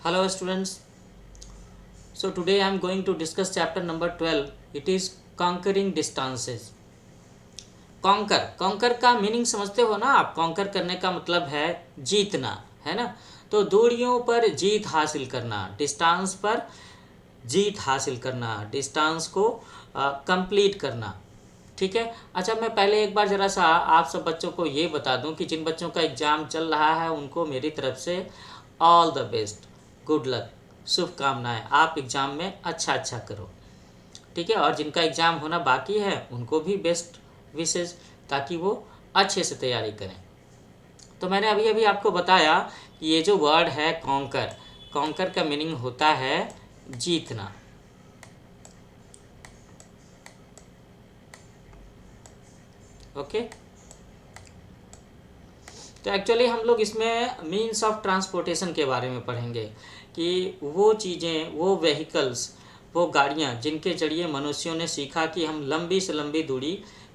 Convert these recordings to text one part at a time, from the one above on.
Hello students. So today I am going to discuss chapter number 12. It is conquering distances. Conquer का meaning समझते हो ना आप। Conquer करने का मतलब है जीतना, है ना। तो दूरियों पर जीत हासिल करना, डिस्टेंस पर जीत हासिल करना, डिस्टेंस को कंप्लीट करना। ठीक है। अच्छा, मैं पहले एक बार ज़रा सा आप सब बच्चों को ये बता दूं कि जिन बच्चों का एग्ज़ाम चल रहा है उनको मेरी तरफ से all the best, good luck, शुभकामनाएं। आप एग्ज़ाम में अच्छा करो। ठीक है। और जिनका एग्ज़ाम होना बाकी है उनको भी बेस्ट विशेष, ताकि वो अच्छे से तैयारी करें। तो मैंने अभी अभी आपको बताया कि ये जो वर्ड है कॉन्कर, कॉन्कर का मीनिंग होता है जीतना। ओके। तो एक्चुअली हम लोग इसमें मीन्स ऑफ ट्रांसपोर्टेशन के बारे में पढ़ेंगे कि वो चीज़ें, वो व्हीकल्स, वो गाड़ियाँ जिनके जरिए मनुष्यों ने सीखा कि हम लंबी से लंबी दूरी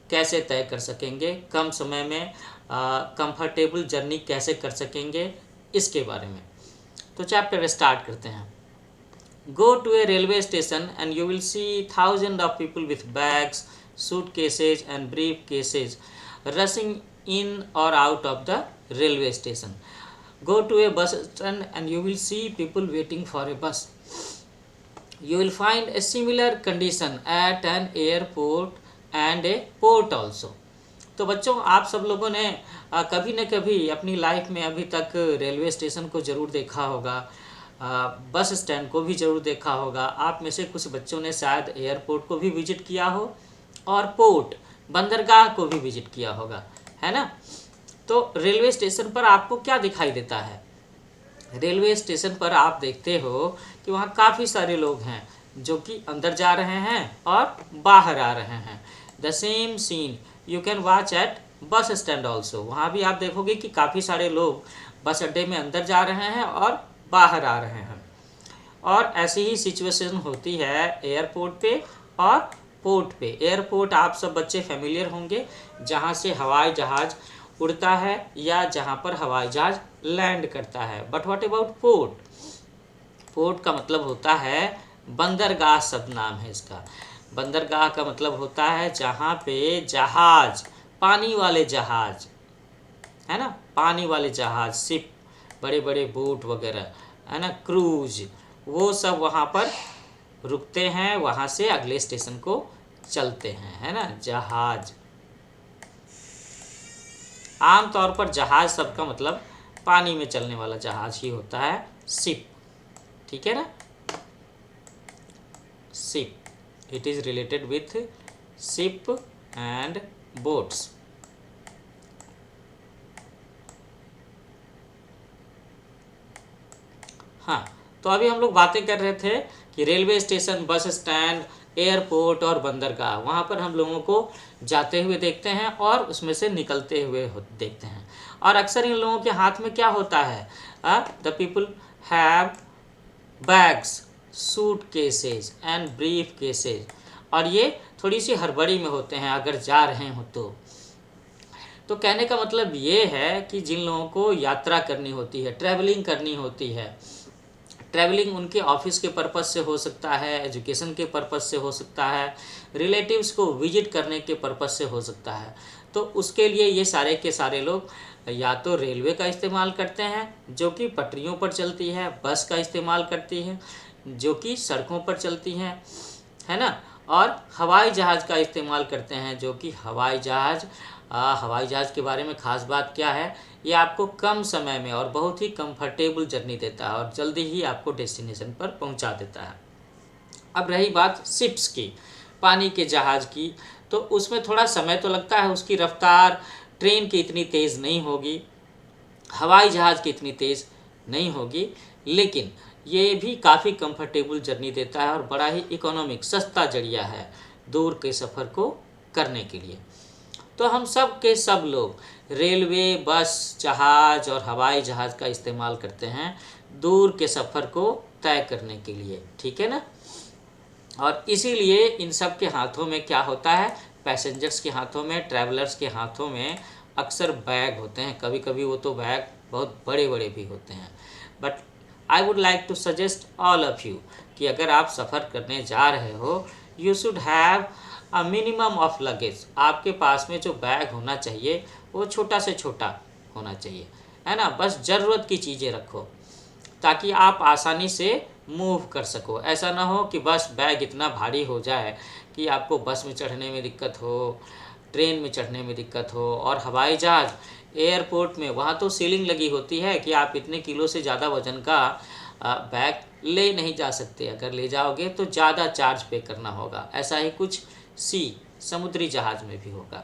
कैसे तय कर सकेंगे, कम समय में कंफर्टेबल जर्नी कैसे कर सकेंगे, इसके बारे में। तो चैप्टर स्टार्ट करते हैं। Go to a railway station and you will see thousand of people with bags, suitcases and briefcases rushing in or out of the railway station. Go to a bus stand and you will see people waiting for a bus. You will find a similar condition at an airport and a port also. तो बच्चों, आप सब लोगों ने कभी न कभी अपनी लाइफ में अभी तक रेलवे स्टेशन को ज़रूर देखा होगा, बस स्टैंड को भी ज़रूर देखा होगा। आप में से कुछ बच्चों ने शायद एयरपोर्ट को भी विजिट किया हो और पोर्ट, बंदरगाह को भी विजिट किया होगा, है ना। तो रेलवे स्टेशन पर आपको क्या दिखाई देता है? रेलवे स्टेशन पर आप देखते हो कि वहाँ काफ़ी सारे लोग हैं जो कि अंदर जा रहे हैं और बाहर आ रहे हैं। The same scene you can watch at bus stand also. वहाँ भी आप देखोगे कि काफ़ी सारे लोग बस अड्डे में अंदर जा रहे हैं और बाहर आ रहे हैं। और ऐसी ही सिचुएशन होती है एयरपोर्ट पे और पोर्ट पे। एयरपोर्ट आप सब बच्चे फेमिलियर होंगे, जहाँ से हवाई जहाज़ उड़ता है या जहाँ पर हवाई जहाज़ लैंड करता है। But what about port? Port का मतलब होता है बंदरगाह, सब नाम है इसका। बंदरगाह का मतलब होता है जहाँ पे जहाज़, पानी वाले जहाज़, है ना, पानी वाले जहाज़, शिप, बड़े बड़े बोट वगैरह, है ना, क्रूज, वो सब वहाँ पर रुकते हैं, वहाँ से अगले स्टेशन को चलते हैं, है ना, जहाज। आमतौर पर जहाज शब्द का मतलब पानी में चलने वाला जहाज ही होता है, शिप। ठीक है ना, ship. It is related with ship and boats. हाँ, तो अभी हम लोग बातें कर रहे थे कि railway station, bus stand, airport और बंदरगाह, वहाँ पर हम लोगों को जाते हुए देखते हैं और उसमें से निकलते हुए देखते हैं। और अक्सर इन लोगों के हाथ में क्या होता है? The people have bags, suit cases and brief cases. और ये थोड़ी सी हड़बड़ी में होते हैं अगर जा रहे हो तो कहने का मतलब ये है कि जिन लोगों को यात्रा करनी होती है, ट्रैवलिंग करनी होती है, ट्रैवलिंग उनके ऑफिस के पर्पज़ से हो सकता है, एजुकेशन के पर्पज़ से हो सकता है, रिलेटिव्स को विजिट करने के पर्पज़ से हो सकता है, तो उसके लिए ये सारे के सारे लोग या तो रेलवे का इस्तेमाल करते हैं जो कि पटरियों पर चलती है, बस का इस्तेमाल करती है जो कि सड़कों पर चलती हैं, है ना, और हवाई जहाज़ का इस्तेमाल करते हैं जो कि हवाई जहाज़ के बारे में ख़ास बात क्या है? ये आपको कम समय में और बहुत ही कंफर्टेबल जर्नी देता है और जल्दी ही आपको डेस्टिनेशन पर पहुंचा देता है। अब रही बात शिप्स की, पानी के जहाज़ की, तो उसमें थोड़ा समय तो लगता है, उसकी रफ्तार ट्रेन की इतनी तेज़ नहीं होगी, हवाई जहाज़ की इतनी तेज़ नहीं होगी, लेकिन ये भी काफ़ी कंफर्टेबल जर्नी देता है और बड़ा ही इकोनॉमिक, सस्ता जरिया है दूर के सफ़र को करने के लिए। तो हम सब के सब लोग रेलवे, बस, जहाज़ और हवाई जहाज़ का इस्तेमाल करते हैं दूर के सफ़र को तय करने के लिए। ठीक है ना। और इसीलिए इन सब के हाथों में क्या होता है? पैसेंजर्स के हाथों में, ट्रैवलर्स के हाथों में अक्सर बैग होते हैं। कभी कभी वो तो बैग बहुत बड़े बड़े भी होते हैं, but I would like to suggest all of you कि अगर आप सफ़र करने जा रहे हो, you should have a minimum of luggage. आपके पास में जो बैग होना चाहिए वो छोटा से छोटा होना चाहिए, है ना। बस ज़रूरत की चीज़ें रखो ताकि आप आसानी से मूव कर सको। ऐसा ना हो कि बस बैग इतना भारी हो जाए कि आपको बस में चढ़ने में दिक्कत हो, ट्रेन में चढ़ने में दिक्कत हो। और हवाई जहाज़, एयरपोर्ट में वहाँ तो सीलिंग लगी होती है कि आप इतने किलो से ज़्यादा वज़न का बैग ले नहीं जा सकते। अगर ले जाओगे तो ज़्यादा चार्ज पे करना होगा। ऐसा ही कुछ समुद्री जहाज़ में भी होगा।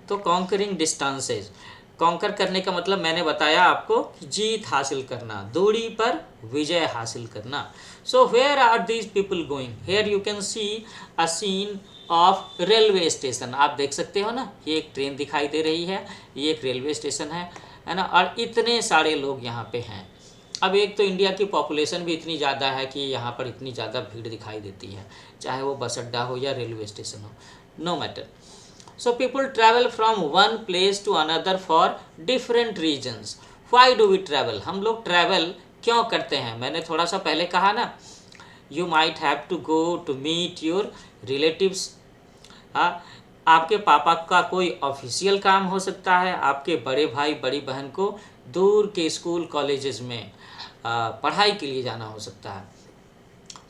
तो कॉन्करिंग डिस्टेंसेस, कॉन्कर करने का मतलब मैंने बताया आपको कि जीत हासिल करना, दूरी पर विजय हासिल करना। So where are these people going? Here you can see a scene of railway station. आप देख सकते हो ना, ये एक ट्रेन दिखाई दे रही है, ये एक रेलवे स्टेशन है ना। और इतने सारे लोग यहाँ पे हैं। अब एक तो इंडिया की पॉपुलेशन भी इतनी ज़्यादा है कि यहाँ पर इतनी ज़्यादा भीड़ दिखाई देती है, चाहे वो बस अड्डा हो या रेलवे स्टेशन हो, no matter. So people travel from one place to another for different reasons. Why do we travel? हम लोग travel क्यों करते हैं? मैंने थोड़ा सा पहले कहा ना, you might have to go to meet your relatives. आपके पापा का कोई ऑफिशियल काम हो सकता है, आपके बड़े भाई बड़ी बहन को दूर के स्कूल कॉलेजेस में पढ़ाई के लिए जाना हो सकता है।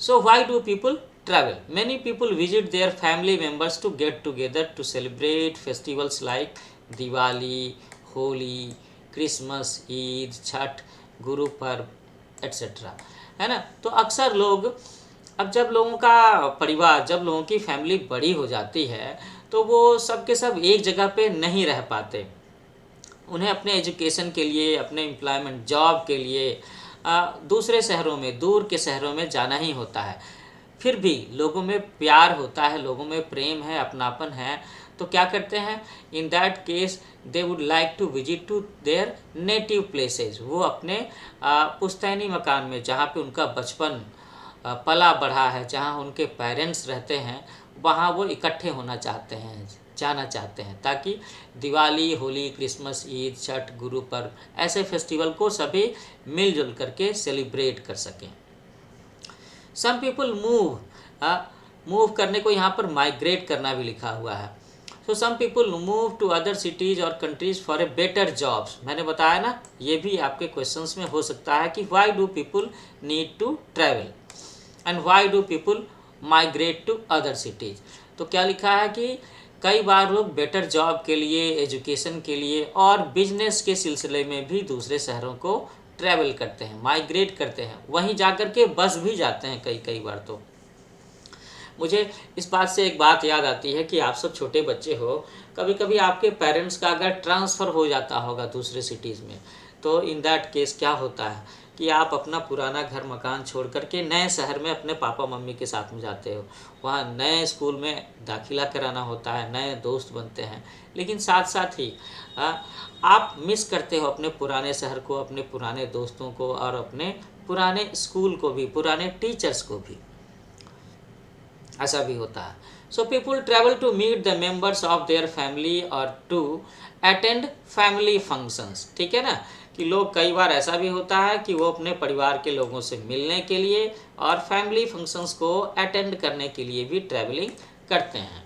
So why do people travel? Many people visit their family members to get together to celebrate festivals like Diwali, Holi, Christmas, Eid, Chhat, Guru Parv etc. है ना। तो अक्सर लोग, अब जब लोगों का परिवार, जब लोगों की फैमिली बड़ी हो जाती है तो वो सब के सब एक जगह पे नहीं रह पाते। उन्हें अपने एजुकेशन के लिए, अपने एम्प्लॉयमेंट जॉब के लिए दूसरे शहरों में, दूर के शहरों में जाना ही होता है। फिर भी लोगों में प्यार होता है, लोगों में प्रेम है, अपनापन है, तो क्या करते हैं? In that case they would like to visit to their native places. वो अपने पुश्तैनी मकान में, जहाँ पे उनका बचपन पला बढ़ा है, जहाँ उनके पेरेंट्स रहते हैं, वहाँ वो इकट्ठे होना चाहते हैं, जाना चाहते हैं, ताकि दिवाली, होली, क्रिसमस, ईद, छठ, गुरु पर्व ऐसे फेस्टिवल को सभी मिलजुल करके सेलिब्रेट कर सकें। सम पीपल मूव करने को यहाँ पर माइग्रेट करना भी लिखा हुआ है। So some people move to other cities और countries for a better jobs. मैंने बताया ना, ये भी आपके क्वेश्चंस में हो सकता है कि why do people need to travel and why do people migrate to other cities. तो क्या लिखा है कि कई बार लोग बेटर जॉब के लिए, एजुकेशन के लिए और बिजनेस के सिलसिले में भी दूसरे शहरों को ट्रैवल करते हैं, माइग्रेट करते हैं। वहीं जाकर के बस भी जाते हैं कई बार। तो मुझे इस बात से एक बात याद आती है कि आप सब छोटे बच्चे हो, कभी कभी आपके पेरेंट्स का अगर ट्रांसफ़र हो जाता होगा दूसरे सिटीज़ में, तो इन दैट केस क्या होता है कि आप अपना पुराना घर मकान छोड़ करके नए शहर में अपने पापा मम्मी के साथ में जाते हो। वहाँ नए स्कूल में दाखिला कराना होता है, नए दोस्त बनते हैं, लेकिन साथ साथ ही आप मिस करते हो अपने पुराने शहर को, अपने पुराने दोस्तों को और अपने पुराने स्कूल को भी, पुराने टीचर्स को भी। ऐसा भी होता है। So people travel to meet the members of their family और टू अटेंड फैमिली फंक्शंस। ठीक है ना, कि लोग, कई बार ऐसा भी होता है कि वो अपने परिवार के लोगों से मिलने के लिए और फैमिली फंक्शंस को अटेंड करने के लिए भी ट्रैवलिंग करते हैं।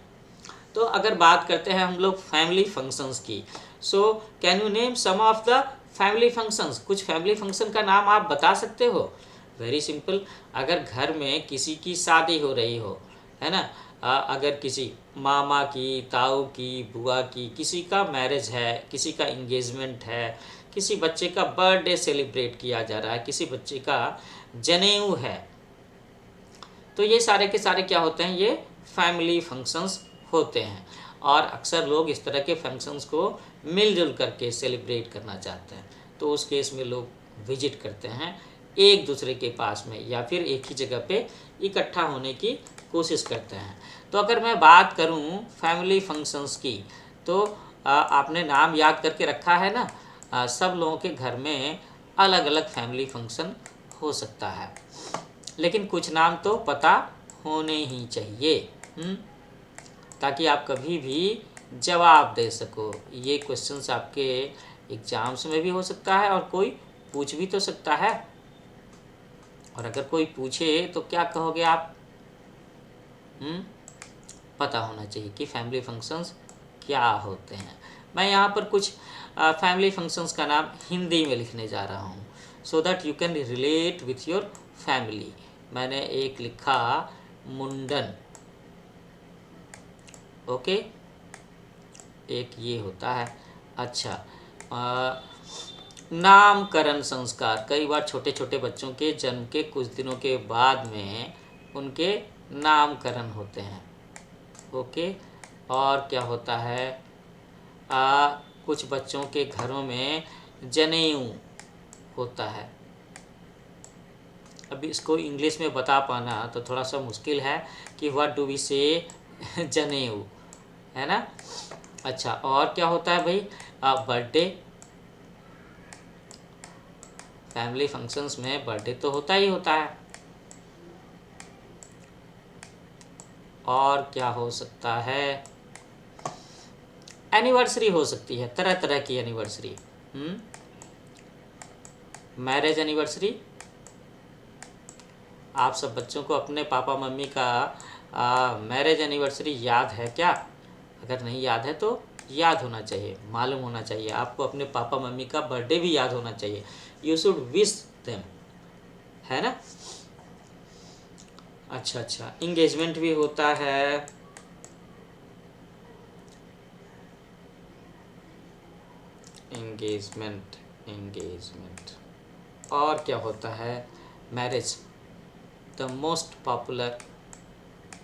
तो अगर बात करते हैं हम लोग फैमिली फंक्शंस की, so can you name some of the family functions? कुछ फैमिली फंक्शन का नाम आप बता सकते हो? Very simple. अगर घर में किसी की शादी हो रही हो, है ना, अगर किसी मामा की, ताऊ की, बुआ की, किसी का मैरिज है, किसी का इंगेजमेंट है, किसी बच्चे का बर्थडे सेलिब्रेट किया जा रहा है, किसी बच्चे का जनेऊ है, तो ये सारे के सारे क्या होते हैं? ये फैमिली फंक्शंस होते हैं। और अक्सर लोग इस तरह के फंक्शंस को मिलजुल करके सेलिब्रेट करना चाहते हैं, तो उस केस में लोग विजिट करते हैं एक दूसरे के पास में, या फिर एक ही जगह पे इकट्ठा होने की कोशिश करते हैं। तो अगर मैं बात करूं फैमिली फंक्शंस की, तो आपने नाम याद करके रखा है ना, सब लोगों के घर में अलग अलग फैमिली फंक्शन हो सकता है, लेकिन कुछ नाम तो पता होने ही चाहिए, ताकि आप कभी भी जवाब दे सको। ये क्वेश्चंस आपके एग्जाम्स में भी हो सकता है और कोई पूछ भी तो सकता है। और अगर कोई पूछे तो क्या कहोगे आप? पता होना चाहिए कि फैमिली फंक्शंस क्या होते हैं। मैं यहाँ पर कुछ फैमिली फंक्शंस का नाम हिंदी में लिखने जा रहा हूँ, so that you can relate with your family. मैंने एक लिखा मुंडन, ओके, एक ये होता है। अच्छा, नामकरण संस्कार, कई बार छोटे छोटे बच्चों के जन्म के कुछ दिनों के बाद में उनके नामकरण होते हैं, ओके। और क्या होता है, कुछ बच्चों के घरों में जनेऊ होता है। अभी इसको इंग्लिश में बता पाना तो थोड़ा सा मुश्किल है कि व्हाट डू वी से जनेऊ, है ना। अच्छा, और क्या होता है भाई, बर्थडे। फैमिली फंक्शंस में बर्थडे तो होता ही होता है। और क्या हो सकता है, एनिवर्सरी हो सकती है, तरह तरह की एनिवर्सरी। Marriage anniversary. आप सब बच्चों को अपने पापा मम्मी का मैरिज एनिवर्सरी याद है क्या? अगर नहीं याद है तो याद होना चाहिए, मालूम होना चाहिए। आपको अपने पापा मम्मी का बर्थडे भी याद होना चाहिए। यू शुड विश देम, है ना। अच्छा, इंगेजमेंट भी होता है। इंगेजमेंट। और क्या होता है, marriage, the most popular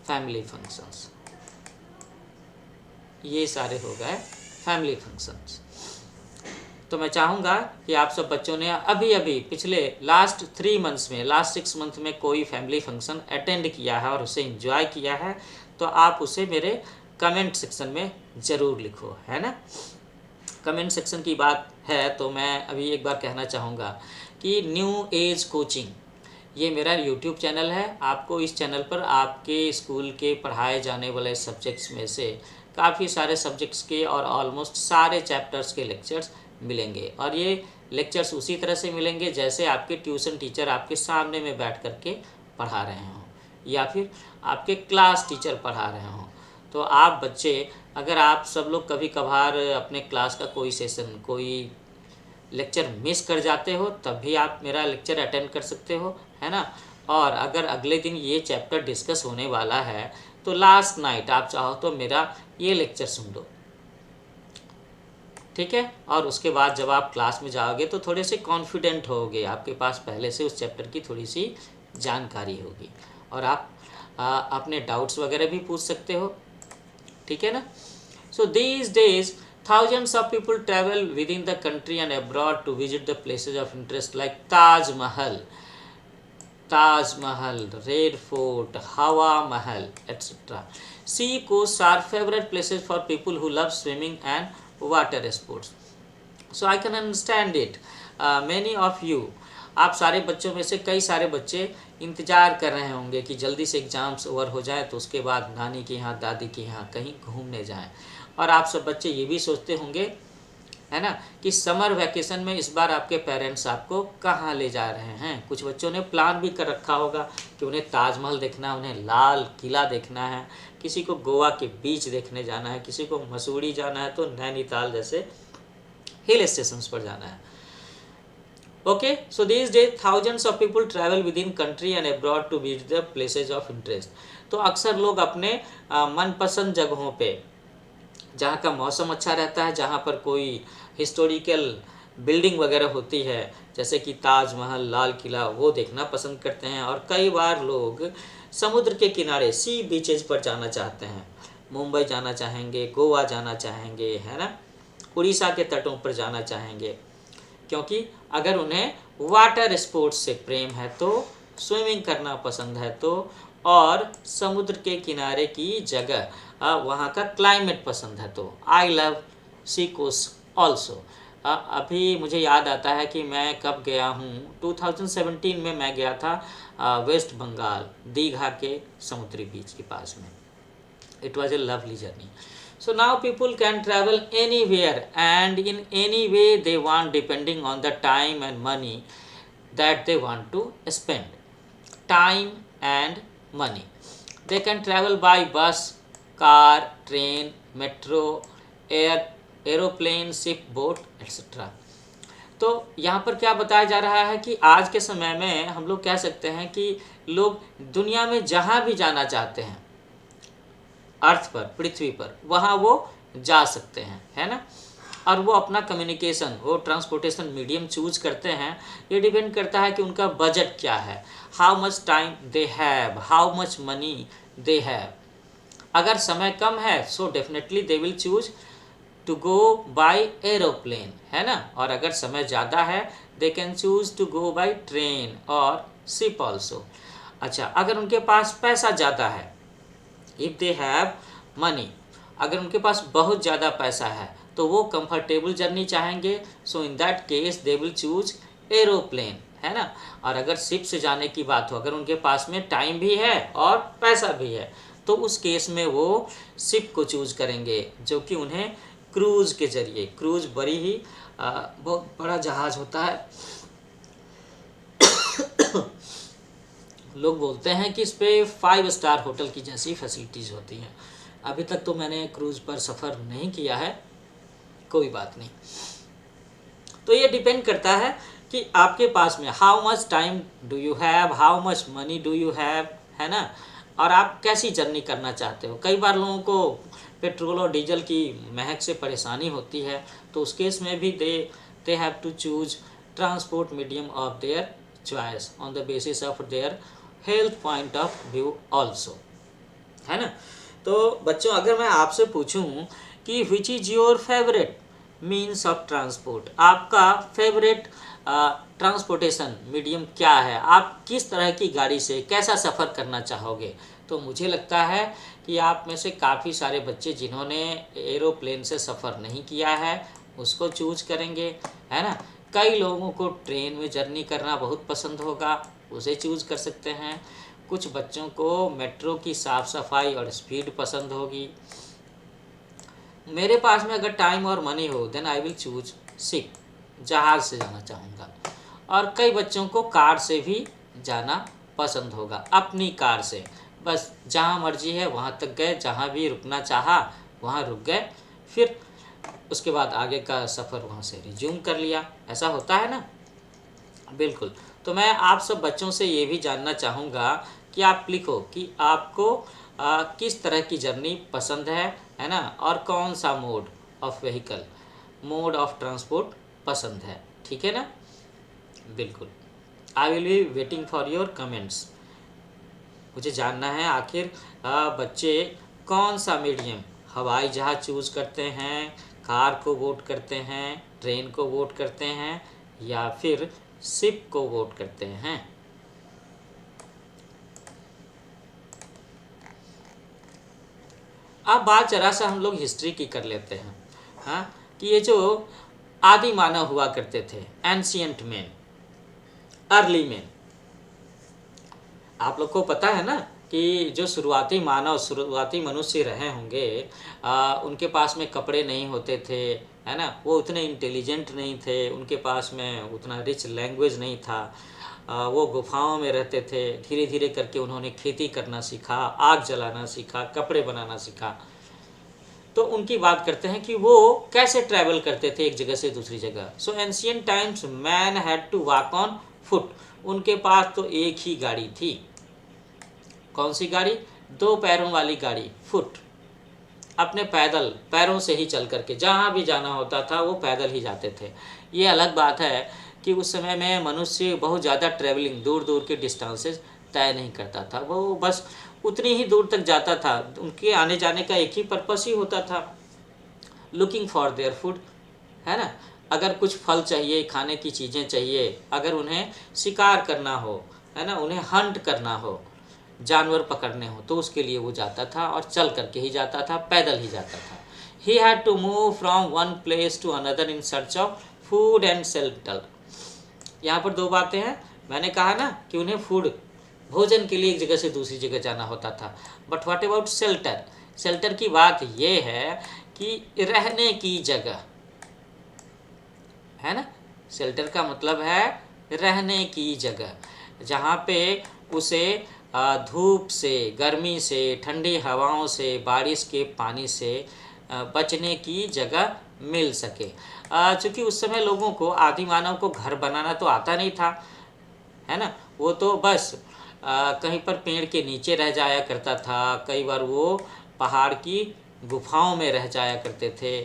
family functions. ये सारे हो गए फैमिली फंक्शंस। तो मैं चाहूँगा कि आप सब बच्चों ने अभी अभी पिछले लास्ट 6 मंथ में कोई फैमिली फंक्शन अटेंड किया है और उसे एंजॉय किया है, तो आप उसे मेरे कमेंट सेक्शन में ज़रूर लिखो, है ना। कमेंट सेक्शन की बात है तो मैं अभी एक बार कहना चाहूँगा कि न्यू एज कोचिंग, ये मेरा यूट्यूब चैनल है। आपको इस चैनल पर आपके स्कूल के पढ़ाए जाने वाले सब्जेक्ट्स में से काफ़ी सारे सब्जेक्ट्स के और ऑलमोस्ट सारे चैप्टर्स के लेक्चर्स मिलेंगे। और ये लेक्चर्स उसी तरह से मिलेंगे जैसे आपके ट्यूशन टीचर आपके सामने में बैठ कर के पढ़ा रहे हों या फिर आपके क्लास टीचर पढ़ा रहे हों। तो आप बच्चे, अगर आप सब लोग कभी कभार अपने क्लास का कोई सेशन, कोई लेक्चर मिस कर जाते हो, तब भी आप मेरा लेक्चर अटेंड कर सकते हो, है ना। और अगर अगले दिन ये चैप्टर डिस्कस होने वाला है तो लास्ट नाइट आप चाहो तो मेरा ये लेक्चर सुन लो, ठीक है। और उसके बाद जब आप क्लास में जाओगे तो थोड़े से कॉन्फिडेंट होगे, आपके पास पहले से उस चैप्टर की थोड़ी सी जानकारी होगी और आप अपने डाउट्स वगैरह भी पूछ सकते हो, ठीक है ना। So these days thousands of people travel within the country and abroad to visit the places of interest like Taj Mahal, Red Fort, Hawa Mahal, etc. Sea coasts are favorite places for people who love swimming and water sports. So I can understand it. Many of you, आप सारे बच्चों में से कई सारे बच्चे इंतज़ार कर रहे होंगे कि जल्दी से एग्ज़ाम्स ओवर हो जाए तो उसके बाद नानी के यहाँ, दादी के यहाँ कहीं घूमने जाएं। और आप सब बच्चे ये भी सोचते होंगे, है ना, कि समर वैकेशन में इस बार आपके पेरेंट्स आपको कहाँ ले जा रहे हैं। कुछ बच्चों ने प्लान भी कर रखा होगा कि उन्हें ताजमहल देखना है, उन्हें लाल किला देखना है, किसी को गोवा के बीच देखने जाना है, किसी को मसूरी जाना है, तो नैनीताल जैसे हिल स्टेशंस पर जाना है। Okay, so these days thousands of people travel within country and abroad to visit the places of interest. तो अक्सर लोग अपने मनपसंद जगहों पे, जहाँ का मौसम अच्छा रहता है, जहाँ पर कोई हिस्टोरिकल बिल्डिंग वगैरह होती है जैसे कि ताजमहल, लाल किला, वो देखना पसंद करते हैं। और कई बार लोग समुद्र के किनारे, सी बीचेज पर जाना चाहते हैं। मुंबई जाना चाहेंगे, गोवा जाना चाहेंगे, है ना, उड़ीसा के तटों पर जाना चाहेंगे, क्योंकि अगर उन्हें वाटर स्पोर्ट्स से प्रेम है तो, स्विमिंग करना पसंद है तो, और समुद्र के किनारे की जगह, वहाँ का क्लाइमेट पसंद है तो। I love sea coast also. अभी मुझे याद आता है कि मैं कब गया हूँ, 2017 में मैं गया था वेस्ट बंगाल, दीघा के समुद्री बीच के पास में। It was a lovely journey. So now people can travel anywhere and in any way they want, depending on the time and money that they want to spend. Time and money. They can travel by bus, car, train, metro, aeroplane, ship, boat, etc. तो यहाँ पर क्या बताया जा रहा है कि आज के समय में हम लोग कह सकते हैं कि लोग दुनिया में जहाँ भी जाना चाहते हैं, अर्थ पर, पृथ्वी पर, वहाँ वो जा सकते हैं, है ना। और वो अपना कम्युनिकेशन, वो ट्रांसपोर्टेशन मीडियम चूज करते हैं। ये डिपेंड करता है कि उनका बजट क्या है, how much time they have, how much money they have. अगर समय कम है so definitely they will choose to go by aeroplane, है ना। और अगर समय ज़्यादा है they can choose to go by train और शिप ऑल्सो। अच्छा, अगर उनके पास पैसा ज़्यादा है, इफ़ दे हैव मनी, अगर उनके पास बहुत ज़्यादा पैसा है तो वो कंफर्टेबल जर्नी चाहेंगे, so in that case they will choose aeroplane, है ना। और अगर शिप से जाने की बात हो, अगर उनके पास में टाइम भी है और पैसा भी है, तो उस केस में वो शिप को चूज करेंगे, जो कि उन्हें क्रूज़ के जरिए, क्रूज़ बड़ी ही बहुत बड़ा जहाज़ होता है। लोग बोलते हैं कि इस पे 5 स्टार होटल की जैसी फैसिलिटीज़ होती हैं। अभी तक तो मैंने क्रूज़ पर सफ़र नहीं किया है, कोई बात नहीं। तो ये डिपेंड करता है कि आपके पास में how much time do you have, how much money do you have, है ना। और आप कैसी जर्नी करना चाहते हो। कई बार लोगों को पेट्रोल और डीजल की महक से परेशानी होती है, तो उस केस में भी they have to choose transport medium of their choice on the basis of their health point of view also, है ना। तो बच्चों, अगर मैं आपसे पूछूं कि which is your favourite means of transport, आपका फेवरेट ट्रांसपोर्टेशन मीडियम क्या है, आप किस तरह की गाड़ी से कैसा सफ़र करना चाहोगे, तो मुझे लगता है कि आप में से काफ़ी सारे बच्चे जिन्होंने एरोप्लेन से सफ़र नहीं किया है उसको चूज करेंगे, है ना। कई लोगों को ट्रेन में जर्नी करना बहुत पसंद होगा, उसे चूज कर सकते हैं। कुछ बच्चों को मेट्रो की साफ़ सफाई और स्पीड पसंद होगी। मेरे पास में अगर टाइम और मनी हो then I will choose ship, जहाज़ से जाना चाहूँगा। और कई बच्चों को कार से भी जाना पसंद होगा, अपनी कार से, बस जहाँ मर्जी है वहाँ तक गए, जहाँ भी रुकना चाहा वहाँ रुक गए, फिर उसके बाद आगे का सफ़र वहाँ से रिज्यूम कर लिया। ऐसा होता है ना, बिल्कुल। तो मैं आप सब बच्चों से ये भी जानना चाहूँगा कि आप लिखो कि आपको किस तरह की जर्नी पसंद है ना, और कौन सा mode of vehicle, mode of transport पसंद है, ठीक है ना। बिल्कुल, I will be waiting for your comments. मुझे जानना है आखिर बच्चे कौन सा मीडियम, हवाई जहाज़ चूज़ करते हैं, कार को वोट करते हैं, ट्रेन को वोट करते हैं, या फिर शिप को वोट करते हैं। अब बात जरा सा हम लोग हिस्ट्री की कर लेते हैं, हाँ, कि ये जो आदि मानव हुआ करते थे, एंशियंट मैन, अर्ली मैन, आप लोग को पता है ना कि जो शुरुआती मानव, शुरुआती मनुष्य रहे होंगे, उनके पास में कपड़े नहीं होते थे, है ना, वो उतने इंटेलिजेंट नहीं थे, उनके पास में उतना रिच लैंग्वेज नहीं था, वो गुफाओं में रहते थे। धीरे धीरे करके उन्होंने खेती करना सीखा, आग जलाना सीखा, कपड़े बनाना सीखा। तो उनकी बात करते हैं कि वो कैसे ट्रैवल करते थे एक जगह से दूसरी जगह। So ancient times man had to walk on foot. उनके पास तो एक ही गाड़ी थी। कौन सी गाड़ी? 2 पैरों वाली गाड़ी, फुट। अपने पैरों से ही चल करके जहाँ भी जाना होता था वो पैदल ही जाते थे। ये अलग बात है कि उस समय में मनुष्य बहुत ज़्यादा ट्रैवलिंग, दूर दूर के डिस्टेंसेस तय नहीं करता था, वो बस उतनी ही दूर तक जाता था। उनके आने जाने का एक ही पर्पस ही होता था, लुकिंग फॉर देयर फूड, है ना। अगर कुछ फल चाहिए, खाने की चीज़ें चाहिए, अगर उन्हें शिकार करना हो, है ना, उन्हें हंट करना हो, जानवर पकड़ने हो, तो उसके लिए वो जाता था और चल करके ही जाता था, पैदल ही जाता था। He had to move from one place to another in search of food and shelter. यहाँ पर 2 बातें हैं। मैंने कहा ना कि उन्हें फूड, भोजन के लिए एक जगह से दूसरी जगह जाना होता था, but what about shelter? Shelter की बात ये है कि रहने की जगह है ना। शेल्टर का मतलब है रहने की जगह, जहाँ पे उसे धूप से, गर्मी से, ठंडी हवाओं से, बारिश के पानी से बचने की जगह मिल सके। चूँकि उस समय लोगों को, आदि मानव को घर बनाना तो आता नहीं था, है ना। वो तो बस कहीं पर पेड़ के नीचे रह जाया करता था, कई बार वो पहाड़ की गुफाओं में रह जाया करते थे।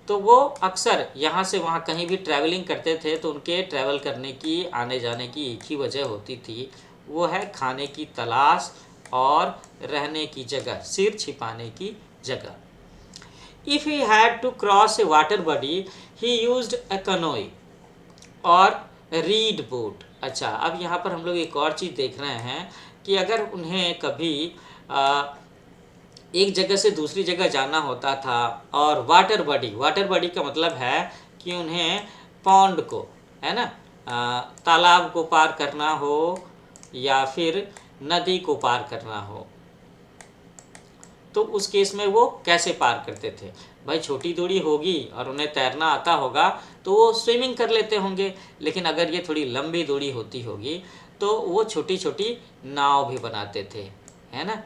तो वो अक्सर यहाँ से वहाँ कहीं भी ट्रैवलिंग करते थे, तो उनके ट्रैवल करने की, आने जाने की एक ही वजह होती थी, वो है खाने की तलाश और रहने की जगह, सिर छिपाने की जगह। If he had to cross a water body he used a canoe और रीड बोट। अच्छा, अब यहाँ पर हम लोग एक और चीज़ देख रहे हैं कि अगर उन्हें कभी एक जगह से दूसरी जगह जाना होता था, और वाटर बॉडी का मतलब है कि उन्हें पॉन्ड को, है ना, तालाब को पार करना हो या फिर नदी को पार करना हो, तो उस केस में वो कैसे पार करते थे। भाई छोटी दूरी होगी और उन्हें तैरना आता होगा तो वो स्विमिंग कर लेते होंगे, लेकिन अगर ये थोड़ी लंबी दूरी होती होगी तो वो छोटी छोटी नाव भी बनाते थे, है ना,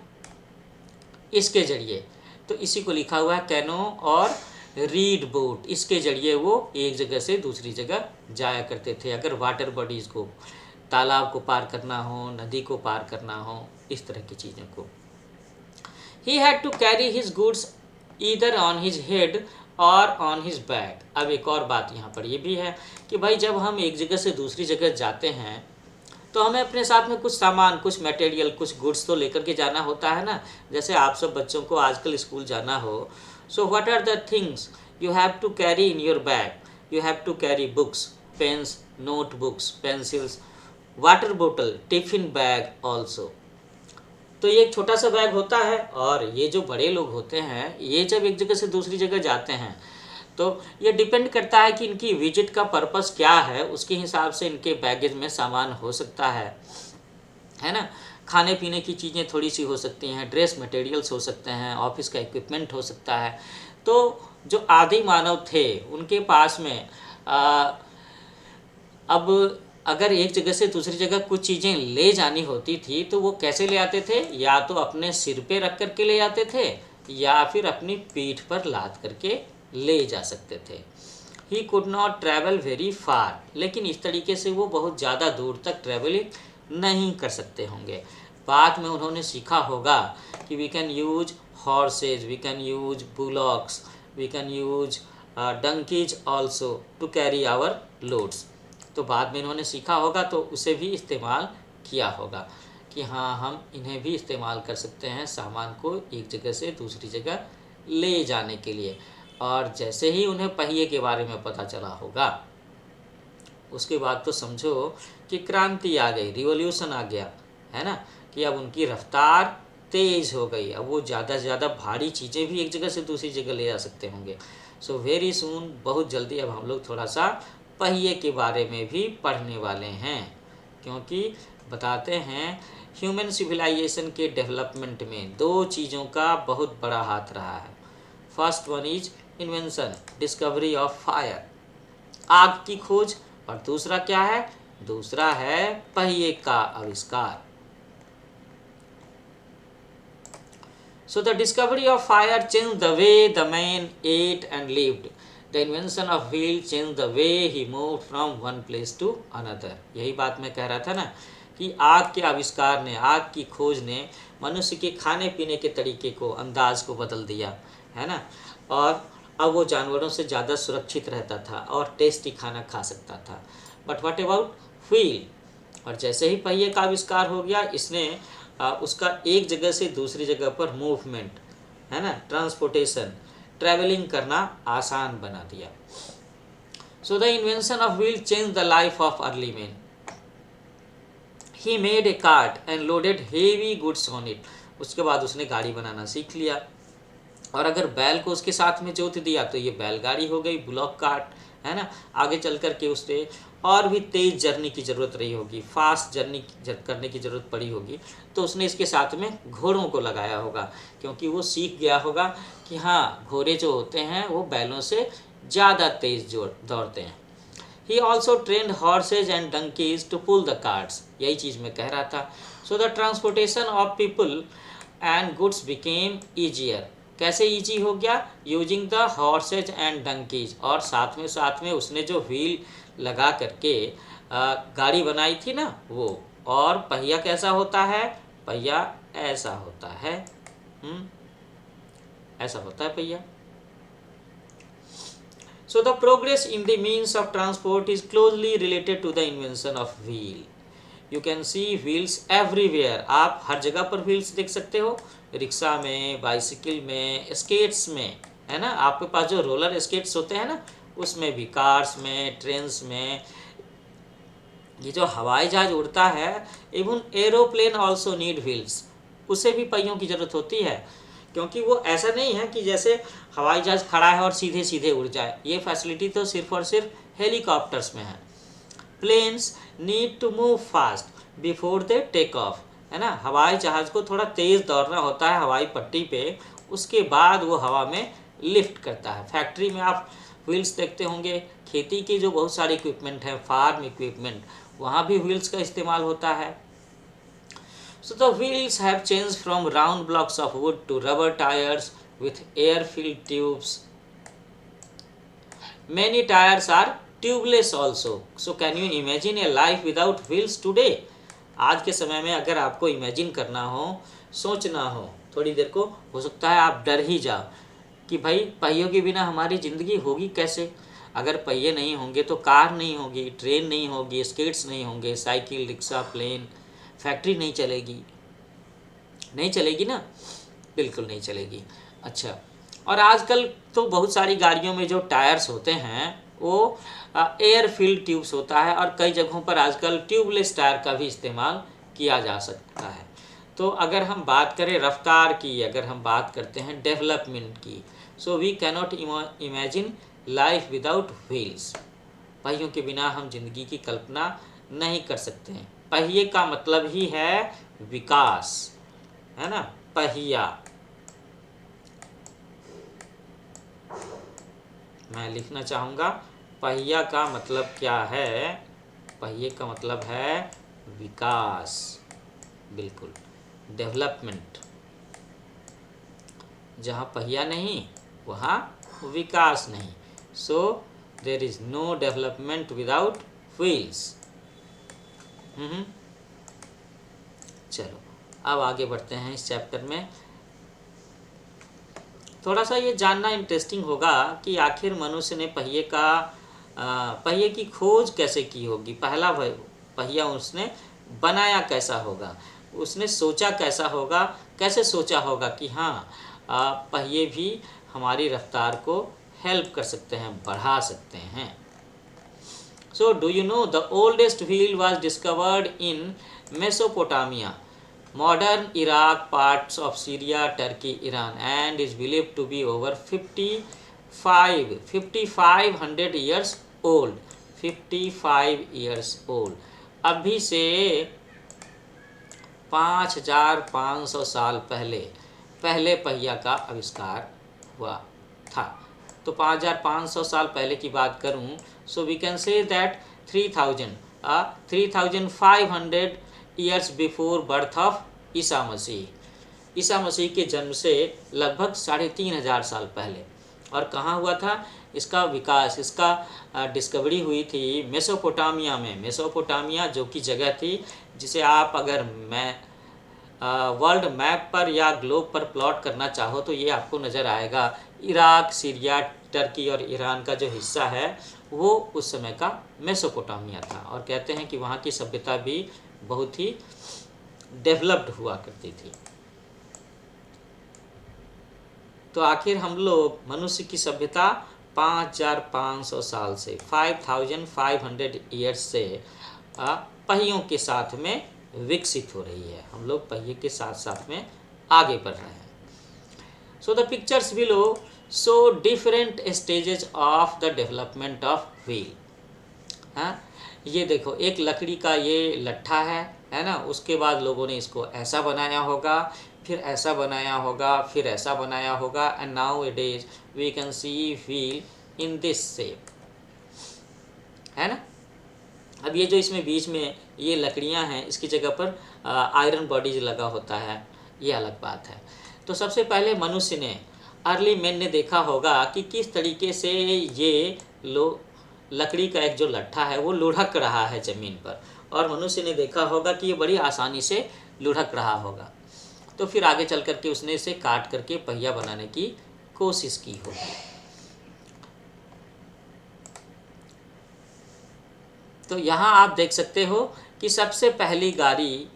इसके जरिए। तो इसी को लिखा हुआ है कैनो और रीड बोट, इसके जरिए वो एक जगह से दूसरी जगह जाया करते थे, अगर वाटर बॉडीज़ को, तालाब को पार करना हो, नदी को पार करना हो, इस तरह की चीज़ों को। He had to carry his goods either on his head और on his back। अब एक और बात यहाँ पर ये भी है कि भाई जब हम एक जगह से दूसरी जगह जाते हैं तो हमें अपने साथ में कुछ सामान, कुछ मटेरियल, कुछ गुड्स तो लेकर के जाना होता है ना। जैसे आप सब बच्चों को आजकल स्कूल जाना हो, so what are the things you have to carry in your bag. You have to carry books, pens, notebooks, pencils, water बोतल, टिफिन बैग ऑल्सो। तो ये एक छोटा सा बैग होता है, और ये जो बड़े लोग होते हैं ये जब एक जगह से दूसरी जगह जाते हैं तो ये डिपेंड करता है कि इनकी विजिट का पर्पस क्या है, उसके हिसाब से इनके बैगेज में सामान हो सकता है ना। खाने पीने की चीज़ें थोड़ी सी हो सकती हैं, ड्रेस मटेरियल्स हो सकते हैं, ऑफिस का इक्विपमेंट हो सकता है। तो जो आदि मानव थे उनके पास में अब अगर एक जगह से दूसरी जगह कुछ चीज़ें ले जानी होती थी तो वो कैसे ले आते थे, या तो अपने सिर पे रख करके ले जाते थे या फिर अपनी पीठ पर लाद करके ले जा सकते थे। He could not travel very far, लेकिन इस तरीके से वो बहुत ज़्यादा दूर तक ट्रैवलिंग नहीं कर सकते होंगे। बाद में उन्होंने सीखा होगा कि we can use horses, we can use bullocks, we can use donkeys also to carry our loads. तो बाद में इन्होंने सीखा होगा तो उसे भी इस्तेमाल किया होगा कि हाँ, हम इन्हें भी इस्तेमाल कर सकते हैं सामान को एक जगह से दूसरी जगह ले जाने के लिए। और जैसे ही उन्हें पहिए के बारे में पता चला होगा, उसके बाद तो समझो कि क्रांति आ गई, रिवॉल्यूशन आ गया, है ना, कि अब उनकी रफ्तार तेज़ हो गई। अब वो ज़्यादा से ज़्यादा भारी चीज़ें भी एक जगह से दूसरी जगह ले जा सकते होंगे। सो वेरी सून, बहुत जल्दी अब हम लोग थोड़ा सा पहिए के बारे में भी पढ़ने वाले हैं, क्योंकि बताते हैं ह्यूमन सिविलाइजेशन के डेवलपमेंट में दो चीज़ों का बहुत बड़ा हाथ रहा है। First one is invention, discovery of fire, आग की खोज, और दूसरा क्या है, दूसरा है पहिए का आविष्कार। So the discovery of fire changed the way the man ate and lived. The invention of wheel changed the way he moved from one place to another. यही बात मैं कह रहा था ना कि आग के आविष्कार ने, आग की खोज ने मनुष्य के खाने पीने के तरीके को, अंदाज को बदल दिया, है ना। और अब वो जानवरों से ज़्यादा सुरक्षित रहता था और टेस्टी खाना खा सकता था। But what about wheel? और जैसे ही पहिए का आविष्कार हो गया, इसने उसका एक जगह से दूसरी जगह पर मूवमेंट, है ना, ट्रांसपोर्टेशन, ट्रैवलिंग करना आसान बना दिया। So the invention of wheel change the life of early man. He made a cart and loaded heavy goods on it. उसके बाद उसने गाड़ी बनाना सीख लिया, और अगर बैल को उसके साथ में जोत दिया तो ये बैलगाड़ी हो गई, ब्लॉक कार्ट, है ना। आगे चल कर के उससे और भी तेज़ जर्नी की ज़रूरत रही होगी, फास्ट जर्नी करने की ज़रूरत पड़ी होगी, तो उसने इसके साथ में घोड़ों को लगाया होगा, क्योंकि वो सीख गया होगा कि हाँ, घोड़े जो होते हैं वो बैलों से ज़्यादा तेज़ दौड़ते हैं। He also trained horses and donkeys to pull the carts. यही चीज़ मैं कह रहा था। So the transportation of people and goods became easier. कैसे ईजी हो गया? Using the horses and donkeys, और साथ में उसने जो व्हील लगा करके गाड़ी बनाई थी ना वो। और पहिया कैसा होता है? पहिया ऐसा होता है, ऐसा होता है पहिया। So the progress in the means of transport is closely related to the invention of wheel. You can see wheels everywhere. आप हर जगह पर व्हील्स देख सकते हो, रिक्शा में, बाइसिकल में, स्केट्स में, है ना। आपके पास जो रोलर स्केट्स होते हैं ना, उसमें भी, कार्स में, ट्रेन्स में, ये जो हवाई जहाज उड़ता है, even aeroplane also need wheels, उसे भी पहियों की ज़रूरत होती है, क्योंकि वो ऐसा नहीं है कि जैसे हवाई जहाज खड़ा है और सीधे सीधे उड़ जाए। ये फैसिलिटी तो सिर्फ और सिर्फ हेलीकॉप्टर्स में है। Planes need to move fast before they take off, है ना। हवाई जहाज को थोड़ा तेज़ दौड़ना होता है हवाई पट्टी पे, उसके बाद वो हवा में लिफ्ट करता है। फैक्ट्री में आप व्हील्स देखते होंगे, खेती के जो बहुत सारे इक्विपमेंट हैं, फार्म इक्विपमेंट, वहाँ भी व्हील्स का इस्तेमाल होता है। So the wheels have changed from round blocks of wood to rubber tires with air-filled tubes. Many tires are tubeless also. So can you imagine a life without wheels today? आज के समय में अगर आपको इमेजिन करना हो, सोचना हो थोड़ी देर को, हो सकता है आप डर ही जाओ कि भाई पहियों के बिना हमारी ज़िंदगी होगी कैसे। अगर पहिए नहीं होंगे तो कार नहीं होगी, ट्रेन नहीं होगी, स्केट्स नहीं होंगे, साइकिल, रिक्शा, प्लेन, फैक्ट्री नहीं चलेगी, नहीं चलेगी ना, बिल्कुल नहीं चलेगी। अच्छा, और आजकल तो बहुत सारी गाड़ियों में जो टायर्स होते हैं वो एयर फील्ड ट्यूब्स होता है, और कई जगहों पर आजकल ट्यूबलेस टायर का भी इस्तेमाल किया जा सकता है। तो अगर हम बात करें रफ्तार की, अगर हम बात करते हैं डेवलपमेंट की, so we cannot imagine life without wheels. पहियों के बिना हम जिंदगी की कल्पना नहीं कर सकते हैं। पहिए का मतलब ही है विकास, है ना। पहिया, मैं लिखना चाहूँगा, पहिया का मतलब क्या है? पहिए का मतलब है विकास, बिल्कुल, डेवलपमेंट। जहाँ पहिया नहीं वहाँ विकास नहीं। So there is no development without wheels. चलो अब आगे बढ़ते हैं इस चैप्टर में। थोड़ा सा ये जानना इंटरेस्टिंग होगा कि आखिर मनुष्य ने पहिए की खोज कैसे की होगी। पहला पहिया उसने बनाया कैसा होगा, उसने सोचा कैसा होगा, कैसे सोचा होगा कि हाँ, पहिए भी हमारी रफ्तार को हेल्प कर सकते हैं, बढ़ा सकते हैं। So do you know the oldest wheel was discovered in Mesopotamia, modern Iraq, parts of Syria, Turkey, Iran, and is believed to be over 5500 years old. 55 years old. अभी से 5500 साल पहले पहिया का आविष्कार हुआ था। तो 5500 साल पहले की बात करूं, so we can say that 3500 years before birth of Isa Masih के जन्म से लगभग 3500 साल पहले। और कहाँ हुआ था इसका विकास, इसका डिस्कवरी हुई थी मेसोपोटामिया में। मेसोपोटामिया जो कि जगह थी जिसे आप अगर वर्ल्ड मैप पर या ग्लोब पर प्लॉट करना चाहो तो ये आपको नज़र आएगा। इराक, सीरिया, टर्की और ईरान का जो हिस्सा है वो उस समय का मेसोपोटामिया था, और कहते हैं कि वहाँ की सभ्यता भी बहुत ही डेवलप्ड हुआ करती थी। तो आखिर हम लोग मनुष्य की सभ्यता 5500 साल से 5500 ईयर्स से पहियों के साथ में विकसित हो रही है। हम लोग पहिए के साथ साथ में आगे बढ़ रहे हैं। So the pictures below show different stages of the development of wheel. हाँ, ये देखो एक लकड़ी का ये लट्ठा है ना, उसके बाद लोगों ने इसको ऐसा बनाया होगा, फिर ऐसा बनाया होगा, फिर ऐसा बनाया होगा, and now it is we can see wheel in this shape, है ना। अब ये जो इसमें बीच में ये लकड़ियां हैं, इसकी जगह पर आयरन बॉडीज लगा होता है, ये अलग बात है। तो सबसे पहले मनुष्य ने, अर्ली मैन ने देखा होगा कि किस तरीके से ये लकड़ी का एक जो लट्ठा है वो लुढ़क रहा है ज़मीन पर, और मनुष्य ने देखा होगा कि ये बड़ी आसानी से लुढ़क रहा होगा। तो फिर आगे चल करके उसने इसे काट करके पहिया बनाने की कोशिश की होगी। तो यहाँ आप देख सकते हो कि सबसे पहली गाड़ी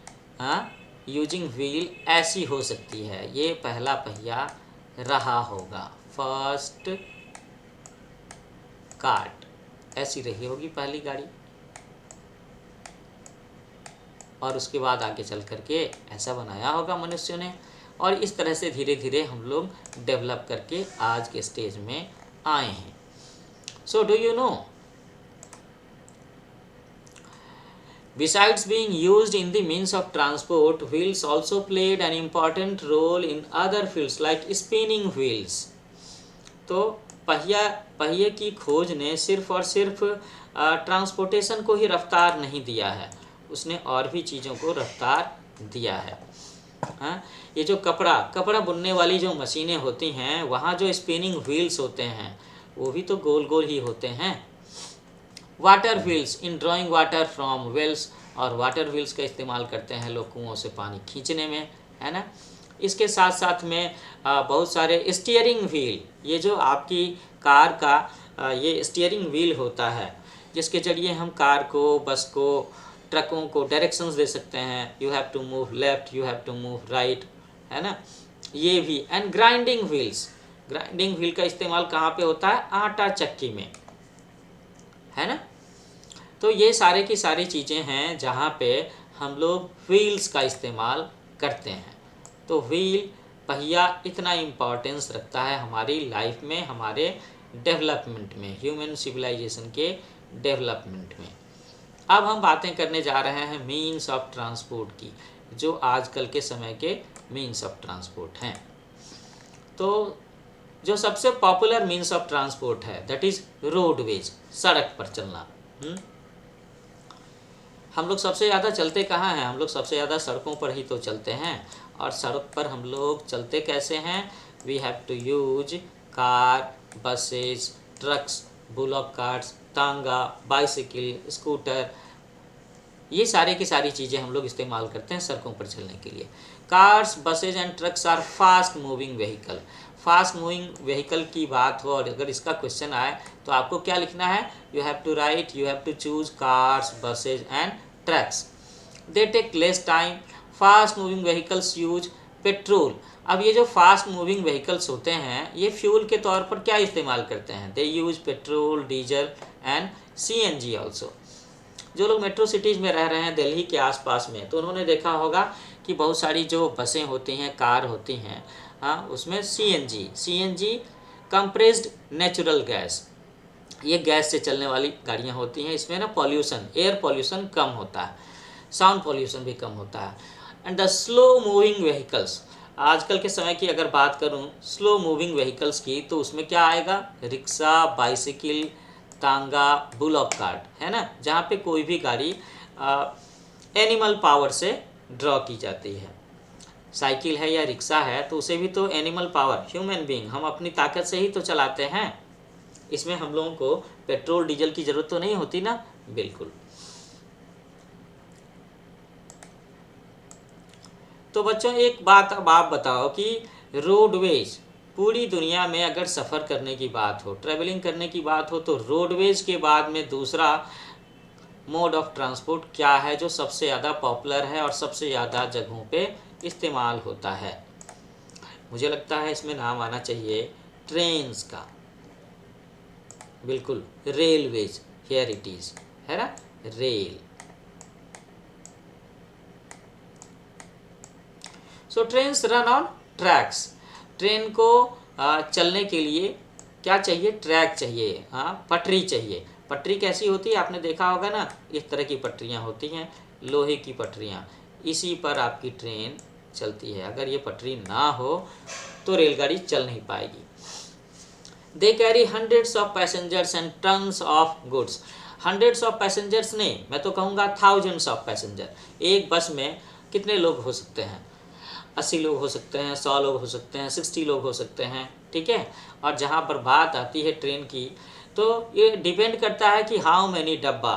यूजिंग व्हील ऐसी हो सकती है, ये पहला पहिया रहा होगा, फर्स्ट कार्ट ऐसी रही होगी पहली गाड़ी, और उसके बाद आगे चल करके ऐसा बनाया होगा मनुष्यों ने, और इस तरह से धीरे धीरे हम लोग डेवलप करके आज के स्टेज में आए हैं। So do you know, besides being used in the means of transport, wheels also played an important role in other fields like spinning wheels. तो पहिए की खोज ने सिर्फ और सिर्फ ट्रांसपोर्टेशन को ही रफ्तार नहीं दिया है, उसने और भी चीज़ों को रफ्तार दिया है। हाँ, ये जो कपड़ा बुनने वाली जो मशीनें होती हैं, वहाँ जो स्पिनिंग व्हील्स होते हैं वो भी तो गोल गोल ही होते हैं। Water wheels in drawing water from wells, और वाटर व्हील्स का इस्तेमाल करते हैं लोग कुओं से पानी खींचने में, है ना। इसके साथ साथ में बहुत सारे स्टीयरिंग व्हील, ये जो आपकी कार का ये स्टीयरिंग व्हील होता है, जिसके जरिए हम कार को, बस को, ट्रकों को डायरेक्शंस दे सकते हैं, you have to move left, you have to move right, है ना, ये भी। And grinding wheels, grinding wheel का इस्तेमाल कहाँ पे होता है, आटा चक्की में, है ना। तो ये सारे की सारी चीज़ें हैं जहाँ पे हम लोग व्हील्स का इस्तेमाल करते हैं। तो व्हील पहिया इतना इम्पोर्टेंस रखता है हमारी लाइफ में, हमारे डेवलपमेंट में, ह्यूमन सिविलाइजेशन के डेवलपमेंट में। अब हम बातें करने जा रहे हैं मीन्स ऑफ ट्रांसपोर्ट की, जो आजकल के समय के मीन्स ऑफ ट्रांसपोर्ट हैं। तो जो सबसे पॉपुलर मीन्स ऑफ ट्रांसपोर्ट है दैट इज़ रोडवेज, सड़क पर चलना। हम लोग सबसे ज़्यादा चलते कहाँ हैं, हम लोग सबसे ज़्यादा सड़कों पर ही तो चलते हैं। और सड़क पर हम लोग चलते कैसे हैं, we have to use car, buses, trucks, bullock carts, tonga, bicycle, scooter, ये सारे की सारी चीज़ें हम लोग इस्तेमाल करते हैं सड़कों पर चलने के लिए। Cars, buses and trucks are fast moving vehicle. Fast moving vehicle की बात हो और अगर इसका क्वेश्चन आए तो आपको क्या लिखना है, you have to write, you have to choose cars, buses and trucks. They take less time. Fast moving vehicles use petrol. अब ये जो फास्ट मूविंग व्हीकल्स होते हैं ये फ्यूल के तौर पर क्या इस्तेमाल करते हैं, they use petrol, diesel and CNG also. जो लोग मेट्रो सिटीज़ में रह रहे हैं दिल्ली के आसपास में, तो उन्होंने देखा होगा कि बहुत सारी जो बसें होती हैं, कार होती हैं, हाँ, उसमें CNG कंप्रेस्ड नेचुरल गैस, ये गैस से चलने वाली गाड़ियाँ होती हैं। इसमें ना पॉल्यूशन, एयर पॉल्यूशन कम होता है, साउंड पॉल्यूशन भी कम होता है। And the slow moving vehicles, आजकल के समय की अगर बात करूं स्लो मूविंग व्हीकल्स की, तो उसमें क्या आएगा, रिक्शा, बाइसिकल, तांगा, बुलॉक कार्ट, है ना, जहाँ पे कोई भी गाड़ी एनिमल पावर से ड्रॉ की जाती है। साइकिल है या रिक्शा है तो उसे भी तो एनिमल पावर, ह्यूमन बीइंग, हम अपनी ताकत से ही तो चलाते हैं। इसमें हम लोगों को पेट्रोल डीजल की ज़रूरत तो नहीं होती ना, बिल्कुल। तो बच्चों एक बात अब आप बताओ कि रोडवेज, पूरी दुनिया में अगर सफ़र करने की बात हो, ट्रैवलिंग करने की बात हो, तो रोडवेज के बाद में दूसरा मोड ऑफ ट्रांसपोर्ट क्या है जो सबसे ज़्यादा पॉपुलर है और सबसे ज़्यादा जगहों पे इस्तेमाल होता है। मुझे लगता है इसमें नाम आना चाहिए ट्रेन्स का, बिल्कुल, रेलवेज, हियर इट इज़, है ना, rail. So trains run on tracks. Train को चलने के लिए क्या चाहिए, ट्रैक चाहिए, हाँ, पटरी चाहिए। पटरी कैसी होती है आपने देखा होगा ना, इस तरह की पटरियाँ होती हैं, लोहे की पटरियाँ, इसी पर आपकी ट्रेन चलती है। अगर ये पटरी ना हो तो रेलगाड़ी चल नहीं पाएगी। They carry hundreds of passengers and tons of goods. Hundreds of passengers नहीं, मैं तो कहूँगा थाउजेंड्स ऑफ पैसेंजर। एक बस में कितने लोग हो सकते हैं? 80 लोग हो सकते हैं, 100 लोग हो सकते हैं, 60 लोग हो सकते हैं, ठीक है। और जहाँ पर बात आती है ट्रेन की, तो ये डिपेंड करता है कि हाउ मैनी डब्बा,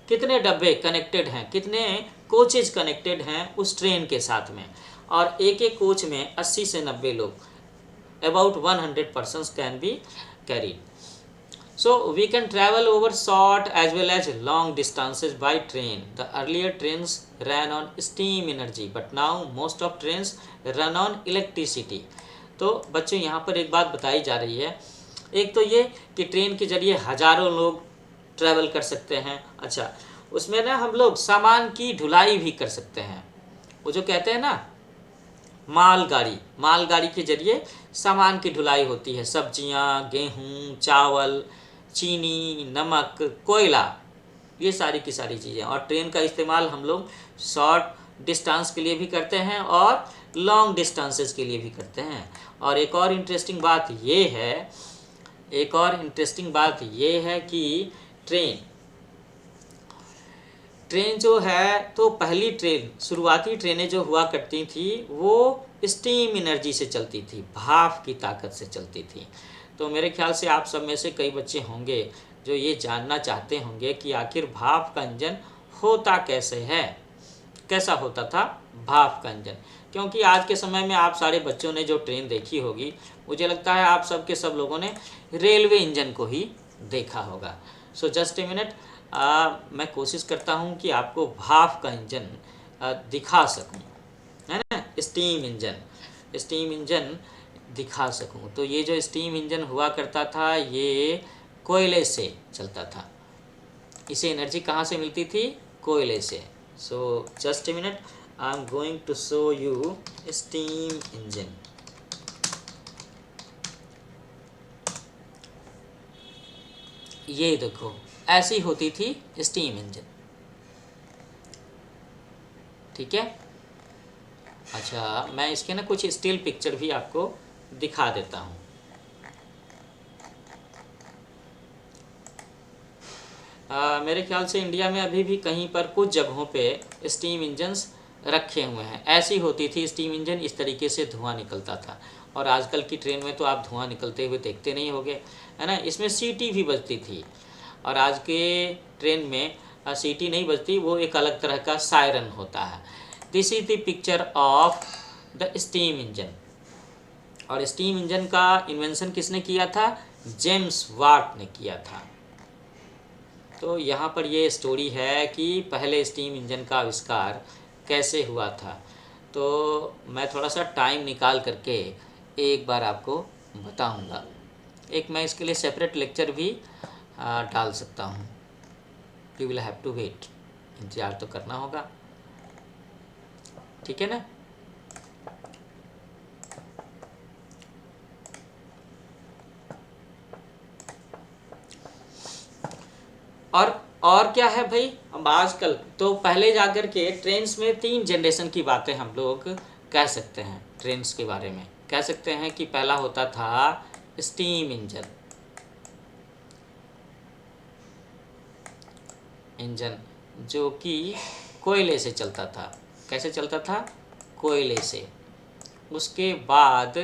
कितने डब्बे कनेक्टेड हैं, कितने कोचेज कनेक्टेड हैं उस ट्रेन के साथ में। और एक एक कोच में 80 से 90 लोग, about 100 persons can be carried. So we can travel over short as well as long distances by train. The earlier trains ran on steam energy, but now most of trains run on electricity. तो बच्चों यहाँ पर एक बात बताई जा रही है, एक तो ये कि ट्रेन के जरिए हज़ारों लोग ट्रैवल कर सकते हैं। अच्छा, उसमें ना हम लोग सामान की ढुलाई भी कर सकते हैं। वो जो कहते हैं ना मालगाड़ी, मालगाड़ी के जरिए सामान की ढुलाई होती है, सब्जियां, गेहूं, चावल, चीनी, नमक, कोयला, ये सारी की सारी चीज़ें। और ट्रेन का इस्तेमाल हम लोग शॉर्ट डिस्टेंस के लिए भी करते हैं और लॉन्ग डिस्टेंसेस के लिए भी करते हैं। और एक और इंटरेस्टिंग बात ये है कि ट्रेन जो है, तो पहली ट्रेन, शुरुआती ट्रेनें जो हुआ करती थी वो स्टीम एनर्जी से चलती थी, भाप की ताकत से चलती थी। तो मेरे ख्याल से आप सब में से कई बच्चे होंगे जो ये जानना चाहते होंगे कि आखिर भाप का इंजन होता कैसे है, कैसा होता था भाप का इंजन। क्योंकि आज के समय में आप सारे बच्चों ने जो ट्रेन देखी होगी, मुझे लगता है आप सब के सब लोगों ने रेलवे इंजन को ही देखा होगा। सो जस्ट ए मिनट, मैं कोशिश करता हूँ कि आपको भाप का इंजन दिखा सकूँ, है ना, स्टीम इंजन दिखा सकूँ। तो ये जो स्टीम इंजन हुआ करता था ये कोयले से चलता था। इसे एनर्जी कहाँ से मिलती थी? कोयले से। So just a minute, I am going to show you steam engine. ये देखो, ऐसी होती थी स्टीम इंजन, ठीक है। अच्छा, मैं इसके ना कुछ स्टिल पिक्चर भी आपको दिखा देता हूँ। मेरे ख्याल से इंडिया में अभी भी कहीं पर कुछ जगहों पे स्टीम इंजन्स रखे हुए हैं। ऐसी होती थी स्टीम इंजन, इस तरीके से धुआं निकलता था। और आजकल की ट्रेन में तो आप धुआं निकलते हुए देखते नहीं होगे, है ना। इसमें सीटी भी बजती थी, और आज के ट्रेन में सीटी नहीं बजती, वो एक अलग तरह का सायरन होता है। This is the picture of the steam engine. और स्टीम इंजन का इन्वेंशन किसने किया था? जेम्स वाट ने किया था। तो यहाँ पर ये स्टोरी है कि पहले स्टीम इंजन का आविष्कार कैसे हुआ था। तो मैं थोड़ा सा टाइम निकाल करके एक बार आपको बताऊंगा। एक मैं इसके लिए सेपरेट लेक्चर भी डाल सकता हूँ। You will have to wait, इंतज़ार तो करना होगा, ठीक है ना। और क्या है भाई, अब आजकल तो पहले जाकर के ट्रेन्स में 3 जनरेशन की बातें हम लोग कह सकते हैं। ट्रेन्स के बारे में कह सकते हैं कि पहला होता था स्टीम इंजन जो कि कोयले से चलता था। कैसे चलता था? कोयले से। उसके बाद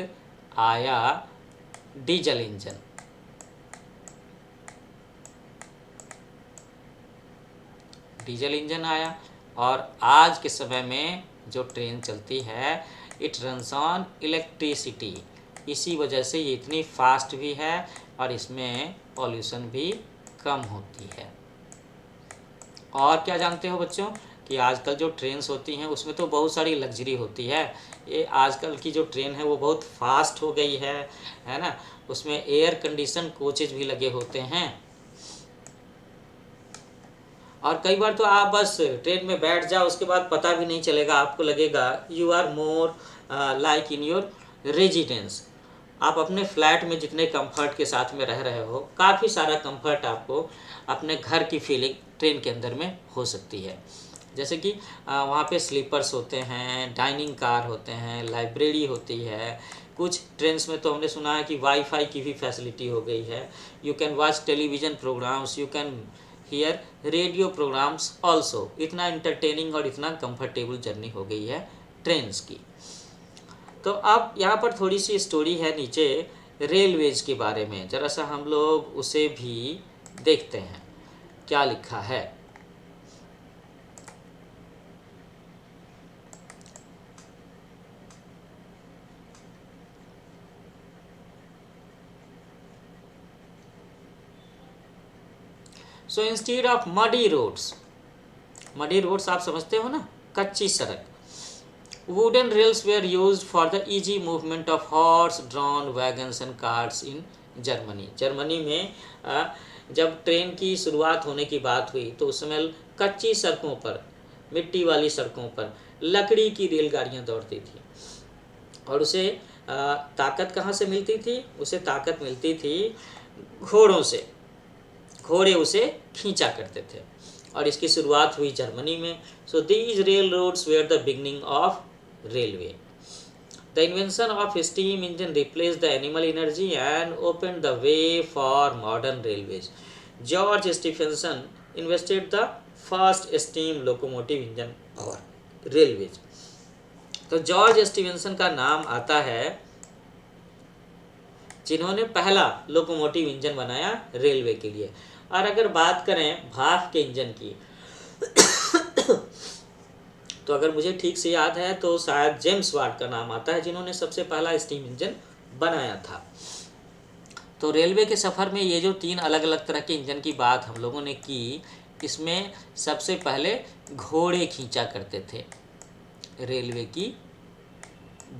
आया डीजल इंजन। डीजल इंजन आया, और आज के समय में जो ट्रेन चलती है इट रन्स ऑन इलेक्ट्रिसिटी। इसी वजह से ये इतनी फास्ट भी है और इसमें पॉल्यूशन भी कम होती है। और क्या जानते हो बच्चों कि आजकल जो ट्रेन्स होती हैं उसमें तो बहुत सारी लग्जरी होती है। ये आजकल की जो ट्रेन है वो बहुत फास्ट हो गई है ना। उसमें एयर कंडीशन कोचेज भी लगे होते हैं, और कई बार तो आप बस ट्रेन में बैठ जाओ, उसके बाद पता भी नहीं चलेगा, आपको लगेगा you are more like in your residence. आप अपने फ्लैट में जितने कंफर्ट के साथ में रह रहे हो, काफ़ी सारा कंफर्ट आपको अपने घर की फीलिंग ट्रेन के अंदर में हो सकती है। जैसे कि वहाँ पे स्लीपर्स होते हैं, डाइनिंग कार होते हैं, लाइब्रेरी होती है। कुछ ट्रेन्स में तो हमने सुना है कि वाईफाई की भी फैसिलिटी हो गई है। You can watch television programmes, you can hear radio programmes also. इतना इंटरटेनिंग और इतना कंफर्टेबल जर्नी हो गई है ट्रेन्स की। तो अब यहाँ पर थोड़ी सी स्टोरी है नीचे रेलवेज के बारे में, ज़रा सा हम लोग उसे भी देखते हैं क्या लिखा है। So instead of muddy roads, muddy roads आप समझते हो ना, कच्ची सड़क, wooden rails were used for the easy movement of horse drawn wagons and carts in Germany। Germany में जब ट्रेन की शुरुआत होने की बात हुई तो उस समय कच्ची सड़कों पर, मिट्टी वाली सड़कों पर लकड़ी की रेलगाड़ियाँ दौड़ती थी। और उसे ताकत कहाँ से मिलती थी? उसे ताकत मिलती थी घोड़ों से। घोड़े उसे खींचा करते थे और इसकी शुरुआत हुई जर्मनी में। So these rail roads were the beginning of railway। The invention of steam engine replaced the animal energy and opened the way for modern railways। George Stephenson invested the first steam locomotive engine for railways। तो George Stevenson का नाम आता है जिन्होंने पहला locomotive engine बनाया railway के लिए। और अगर बात करें भाप के इंजन की तो अगर मुझे ठीक से याद है तो शायद जेम्स वाट का नाम आता है जिन्होंने सबसे पहला स्टीम इंजन बनाया था। तो रेलवे के सफ़र में ये जो 3 अलग अलग तरह के इंजन की बात हम लोगों ने की, इसमें सबसे पहले घोड़े खींचा करते थे रेलवे की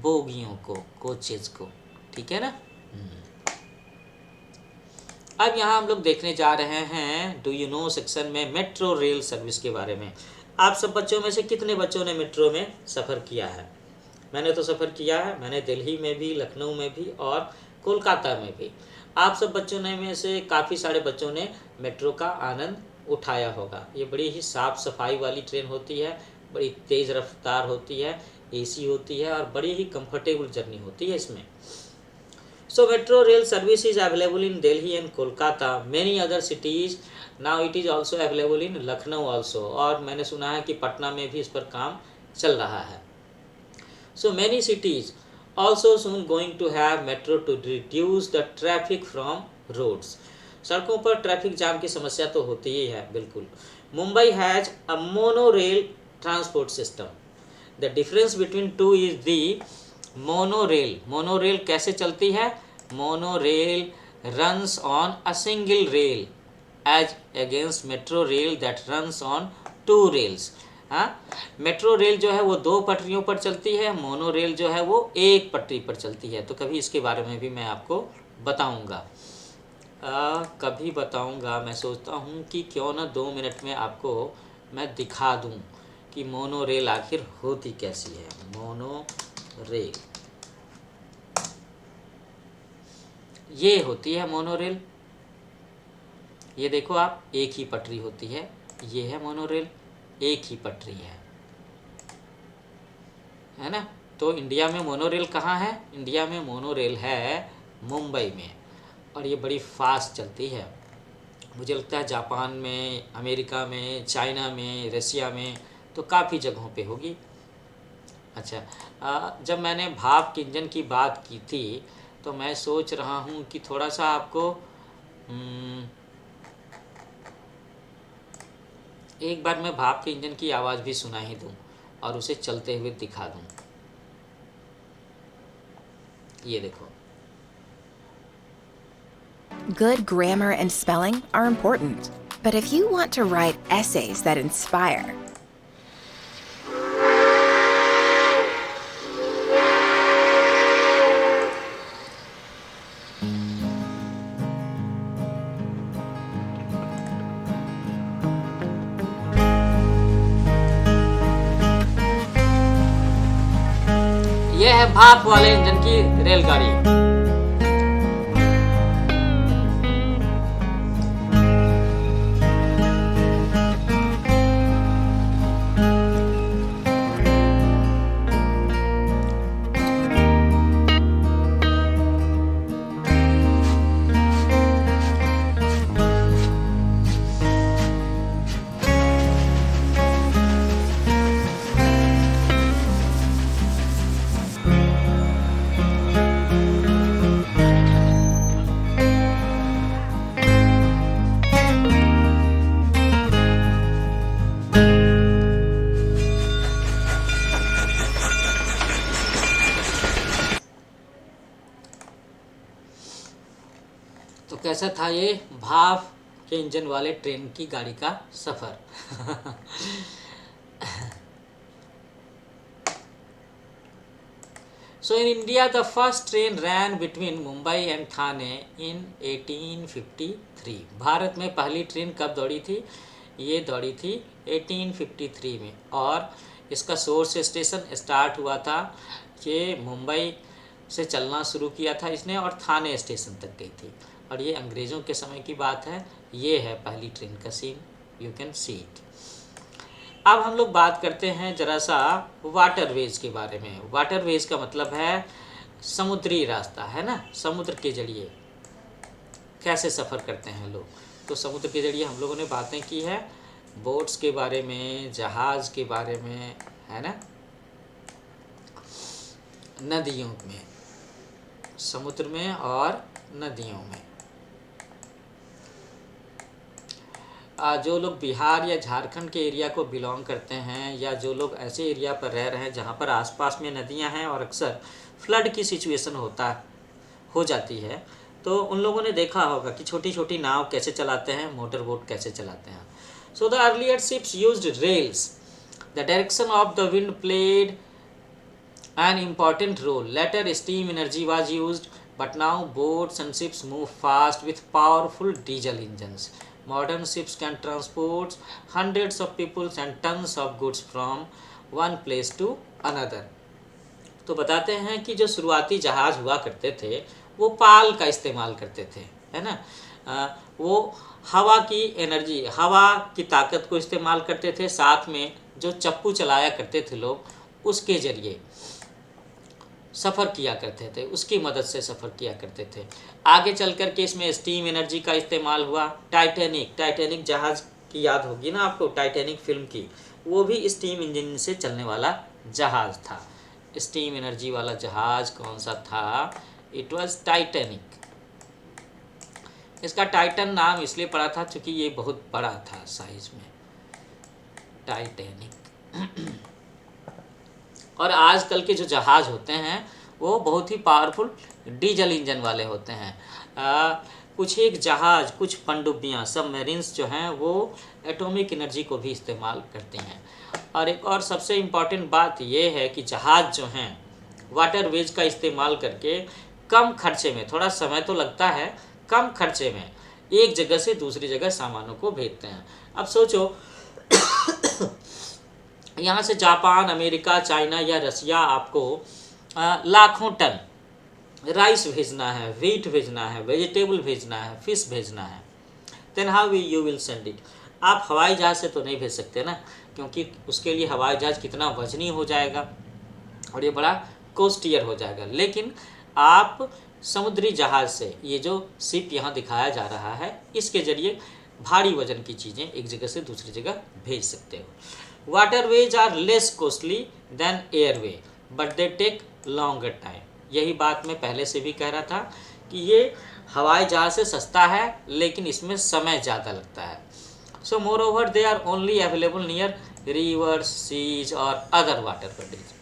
बोगियों को, कोचेज को, ठीक है ना। अब यहाँ हम लोग देखने जा रहे हैं डू यू नो सेक्शन में मेट्रो रेल सर्विस के बारे में। आप सब बच्चों में से कितने बच्चों ने मेट्रो में सफ़र किया है? मैंने तो सफ़र किया है, मैंने दिल्ली में भी, लखनऊ में भी और कोलकाता में भी। आप सब बच्चों ने में से काफ़ी सारे बच्चों ने मेट्रो का आनंद उठाया होगा। ये बड़ी ही साफ़ सफाई वाली ट्रेन होती है, बड़ी तेज़ रफ्तार होती है, एसी होती है और बड़ी ही कंफर्टेबल जर्नी होती है इसमें। So metro rail service is available in Delhi and Kolkata, many other cities. Now it is also available in Lucknow also। और मैंने सुना है कि पटना में भी इस पर काम चल रहा है। So many cities also soon going to have metro to reduce the traffic from roads। सड़कों पर ट्रैफिक जाम की समस्या तो होती ही है, बिल्कुल। Mumbai has a monorail transport system. The difference between two is the monorail. Monorail कैसे चलती है? Monorail runs on a single rail as against metro rail that runs on 2 rails. हाँ, मेट्रो रेल जो है वो 2 पटरियों पर चलती है, मोनोरेल जो है वो 1 पटरी पर चलती है। तो कभी इसके बारे में भी मैं आपको बताऊंगा, कभी बताऊंगा। मैं सोचता हूँ कि क्यों ना 2 मिनट में आपको मैं दिखा दूँ कि मोनोरेल आखिर होती कैसी है। मोनोरेल ये होती है मोनोरेल। ये देखो आप, एक ही पटरी होती है। ये है मोनोरेल, एक ही पटरी है ना। तो इंडिया में मोनोरेल कहाँ है? इंडिया में मोनोरेल है मुंबई में और ये बड़ी फास्ट चलती है। मुझे लगता है जापान में, अमेरिका में, चाइना में, रसिया में तो काफ़ी जगहों पे होगी। अच्छा, जब मैंने भाप के इंजन की बात की थी तो मैं सोच रहा हूँ कि थोड़ा सा आपको एक बार मैं भाप के इंजन की आवाज़ भी सुना ही दूँ और उसे चलते हुए दिखा दूँ। ये देखो। Good grammar and spelling are important, but if you want to write essays that inspire, यह है भाप वाले इंजन की रेलगाड़ी। कैसा था ये भाप के इंजन वाले ट्रेन की गाड़ी का सफ़र। So in India, the first train ran between Mumbai and Thane in 1853. Bharat में पहली ट्रेन कब दौड़ी थी? ये दौड़ी थी 1853 में, और इसका सोर्स स्टेशन स्टार्ट हुआ था, ये मुंबई से चलना शुरू किया था इसने और थाने स्टेशन तक गई थी, और ये अंग्रेज़ों के समय की बात है। ये है पहली ट्रेन का scene, you can see it. अब हम लोग बात करते हैं ज़रा सा वाटरवेज के बारे में। वाटरवेज का मतलब है समुद्री रास्ता, है ना। समुद्र के जरिए कैसे सफ़र करते हैं लोग, तो समुद्र के जरिए हम लोगों ने बातें की है, बोट्स के बारे में, जहाज़ के बारे में, है ना, नदियों में, समुद्र में और नदियों में। जो लोग बिहार या झारखंड के एरिया को बिलोंग करते हैं, या जो लोग ऐसे एरिया पर रह रहे हैं जहाँ पर आसपास में नदियाँ हैं और अक्सर फ्लड की सिचुएशन हो जाती है, तो उन लोगों ने देखा होगा कि छोटी छोटी नाव कैसे चलाते हैं, मोटर बोट कैसे चलाते हैं। So the earlier ships used rails, the direction of the wind played an important role. Later steam energy was used, but now boats and ships move fast with powerful diesel engines. Modern ships can transport hundreds of people and tons of goods from one place to another. तो बताते हैं कि जो शुरुआती जहाज़ हुआ करते थे वो पाल का इस्तेमाल करते थे, है ना। वो हवा की एनर्जी, हवा की ताकत को इस्तेमाल करते थे, साथ में जो चप्पू चलाया करते थे लोग उसके ज़रिए सफ़र किया करते थे, उसकी मदद से सफ़र किया करते थे। आगे चल कर के इसमें स्टीम एनर्जी का इस्तेमाल हुआ। टाइटैनिक जहाज़ की याद होगी ना आपको, टाइटैनिक फिल्म की, वो भी स्टीम इंजन से चलने वाला जहाज़ था। स्टीम एनर्जी वाला जहाज़ कौन सा था? It was Titanic. इसका टाइटन नाम इसलिए पड़ा था क्योंकि ये बहुत बड़ा था साइज में, टाइटैनिक। और आजकल के जो जहाज़ होते हैं वो बहुत ही पावरफुल डीजल इंजन वाले होते हैं। कुछ एक जहाज़, कुछ पनडुब्बियाँ, सबमरीन्स जो हैं वो एटॉमिक एनर्जी को भी इस्तेमाल करती हैं। और एक और सबसे इम्पॉर्टेंट बात ये है कि जहाज़ जो हैं वाटरवेज का इस्तेमाल करके कम खर्चे में, थोड़ा समय तो लगता है, कम खर्चे में एक जगह से दूसरी जगह सामानों को भेजते हैं। अब सोचो यहाँ से जापान, अमेरिका, चाइना या रसिया आपको लाखों टन राइस भेजना है, व्हीट भेजना है, वेजिटेबल भेजना है, फिश भेजना है, then how you will send it. आप हवाई जहाज़ से तो नहीं भेज सकते ना, क्योंकि उसके लिए हवाई जहाज़ कितना वजनी हो जाएगा और ये बड़ा कॉस्टियर हो जाएगा। लेकिन आप समुद्री जहाज़ से, ये जो शिप यहाँ दिखाया जा रहा है, इसके ज़रिए भारी वजन की चीज़ें एक जगह से दूसरी जगह भेज सकते हो। Waterways are less costly than airway but they take longer time. यही बात मैं पहले से भी कह रहा था कि ये हवाई जहाज़ से सस्ता है लेकिन इसमें समय ज़्यादा लगता है। So moreover they are only available near rivers, seas और other water bodies.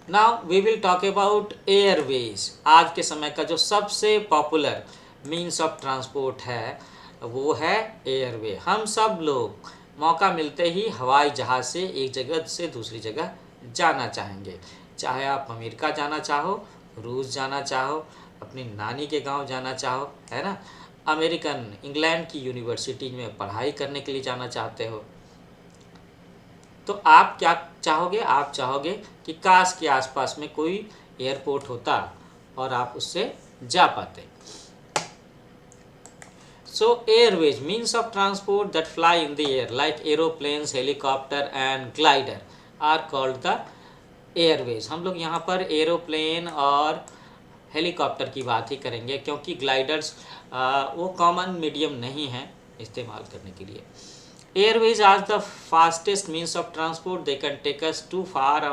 Now we will talk about airways. आज के समय का जो सबसे पॉपुलर मीन्स ऑफ ट्रांसपोर्ट है वो है एयरवे। हम सब लोग मौका मिलते ही हवाई जहाज़ से एक जगह से दूसरी जगह जाना चाहेंगे, चाहे आप अमेरिका जाना चाहो, रूस जाना चाहो, अपनी नानी के गांव जाना चाहो, है ना, अमेरिकन इंग्लैंड की यूनिवर्सिटी में पढ़ाई करने के लिए जाना चाहते हो, तो आप क्या चाहोगे? आप चाहोगे कि काश के आसपास में कोई एयरपोर्ट होता और आप उससे जा पाते। So airways, means of transport that fly in the air like aeroplanes, helicopter and glider are called the airways। हम लोग यहाँ पर एरोप्लेन और हेलीकॉप्टर की बात ही करेंगे क्योंकि ग्लाइडर्स वो कॉमन मीडियम नहीं है इस्तेमाल करने के लिए। Airways are the fastest means of transport, they can take us to far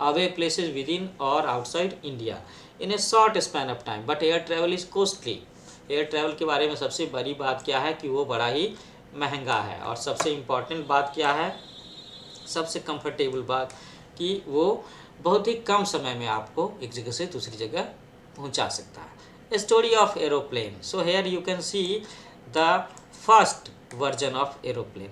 away places within और outside India in a short span of time, but air travel is costly. Air travel के बारे में सबसे बड़ी बात क्या है कि वो बड़ा ही महंगा है, और सबसे इम्पॉर्टेंट बात क्या है, सबसे कंफर्टेबल बात कि वो बहुत ही कम समय में आपको एक जगह से दूसरी जगह पहुंचा सकता है। Story of aeroplane. So here you can see the first version of aeroplane.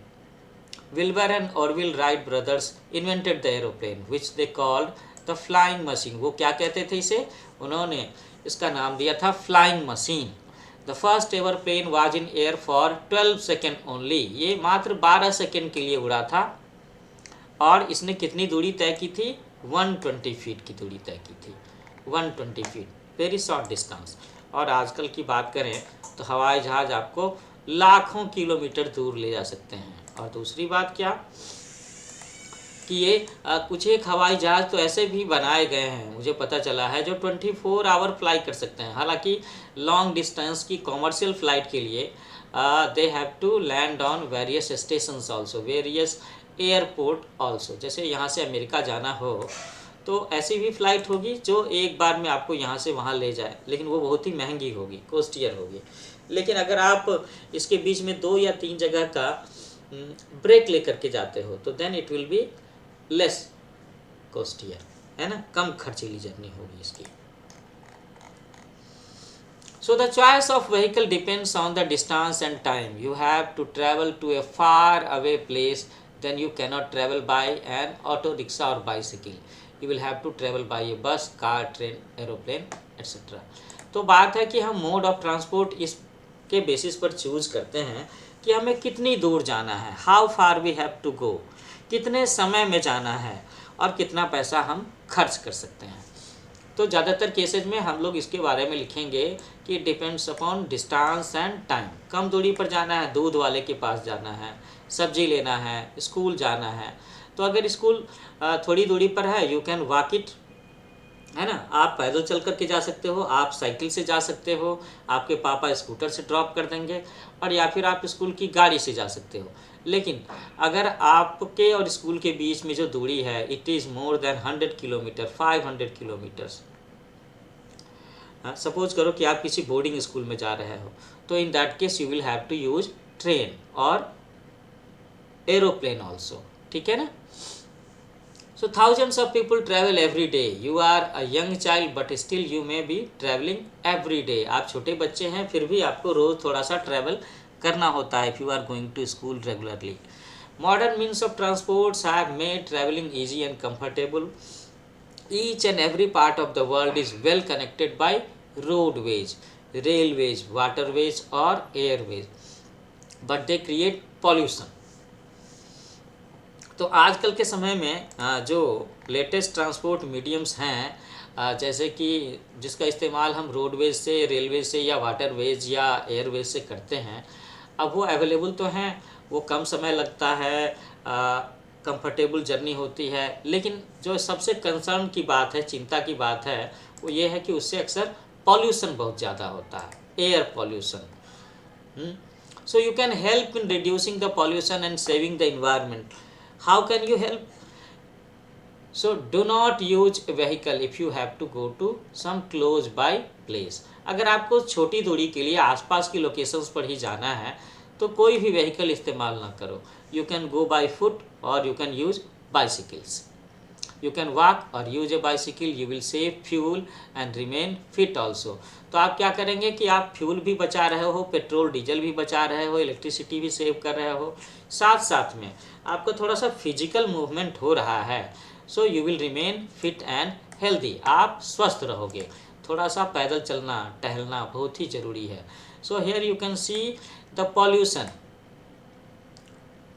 Wilbur and Orville Wright brothers invented the aeroplane which they called the flying machine. वो क्या कहते थे इसे? उन्होंने इसका नाम दिया था flying machine. The first ever plane was in air for 12 seconds only. ये मात्र 12 सेकेंड के लिए उड़ा था और इसने कितनी दूरी तय की थी? 120 फीट की दूरी तय की थी. 120 फीट, वेरी शॉर्ट डिस्टेंस. और आजकल की बात करें तो हवाई जहाज़ आपको लाखों किलोमीटर दूर ले जा सकते हैं. और दूसरी बात क्या कि ये कुछ एक हवाई जहाज़ तो ऐसे भी बनाए गए हैं, मुझे पता चला है, जो 24 आवर फ्लाई कर सकते हैं. हालांकि लॉन्ग डिस्टेंस की कॉमर्शियल फ़्लाइट के लिए they have to land on various stations also, various airport also. जैसे यहाँ से अमेरिका जाना हो तो ऐसी भी फ़्लाइट होगी जो एक बार में आपको यहाँ से वहाँ ले जाए, लेकिन वो बहुत ही महंगी होगी, कॉस्टियर होगी. लेकिन अगर आप इसके बीच में 2 या 3 जगह का ब्रेक लेकर के जाते हो तो then it will be less costlier, है ना, कम खर्चीली जर्नी होगी इसकी. So the choice of vehicle depends on the distance and time. You have to travel to a far away place, then you cannot travel by an auto rickshaw or bicycle. You will have to travel by a bus, car, train, aeroplane, etc. तो बात है कि हम mode of transport इसके basis पर choose करते हैं कि हमें कितनी दूर जाना है, how far we have to go, कितने समय में जाना है और कितना पैसा हम खर्च कर सकते हैं. तो ज़्यादातर केसेज में हम लोग इसके बारे में लिखेंगे कि depends upon distance and time. कम दूरी पर जाना है, दूध वाले के पास जाना है, सब्जी लेना है, स्कूल जाना है. तो अगर स्कूल थोड़ी दूरी पर है, यू कैन वॉक इट, है ना, आप पैदल चल करके जा सकते हो, आप साइकिल से जा सकते हो, आपके पापा स्कूटर से ड्रॉप कर देंगे, और या फिर आप स्कूल की गाड़ी से जा सकते हो. लेकिन अगर आपके और स्कूल के बीच में जो दूरी है it is more than 100 kilometre, 500 kilometres. Suppose करो कि आप किसी बोर्डिंग स्कूल में जा रहे हो, तो in that case you will have to use train और एरोप्लेन ऑल्सो. ठीक है ना. So thousands of people travel every day. You are a young child but still you may be traveling every day. आप छोटे बच्चे हैं फिर भी आपको रोज़ थोड़ा सा ट्रैवल करना होता है if you are going to school regularly. Modern means of transports have made traveling easy and comfortable. Each and every part of the world is well connected by roadways, railways, waterways or airways. But they create pollution. तो आजकल के समय में जो latest transport mediums हैं, जैसे कि जिसका इस्तेमाल हम रोडवेज से, रेलवेज से या वाटरवेज या एयरवेज से करते हैं, अब वो अवेलेबल तो हैं, वो कम समय लगता है, कंफर्टेबल जर्नी होती है. लेकिन जो सबसे कंसर्न की बात है, चिंता की बात है, वो ये है कि उससे अक्सर पॉल्यूशन बहुत ज़्यादा होता है, air pollution. So you can help in reducing the pollution and saving the environment. How can you help? So do not use a vehicle if you have to go to some close by place. अगर आपको छोटी दूरी के लिए आसपास की locations पर ही जाना है तो कोई भी व्हीकल इस्तेमाल ना करो. You can go by foot or you can use bicycles. You can walk or use a bicycle. You will save fuel and remain fit also. तो आप क्या करेंगे कि आप फ्यूल भी बचा रहे हो, पेट्रोल डीजल भी बचा रहे हो, इलेक्ट्रिसिटी भी सेव कर रहे हो, साथ साथ में आपको थोड़ा सा फिजिकल मूवमेंट हो रहा है. So you will remain fit and healthy. आप स्वस्थ रहोगे. थोड़ा सा पैदल चलना, टहलना बहुत ही ज़रूरी है. So here you can see the pollution,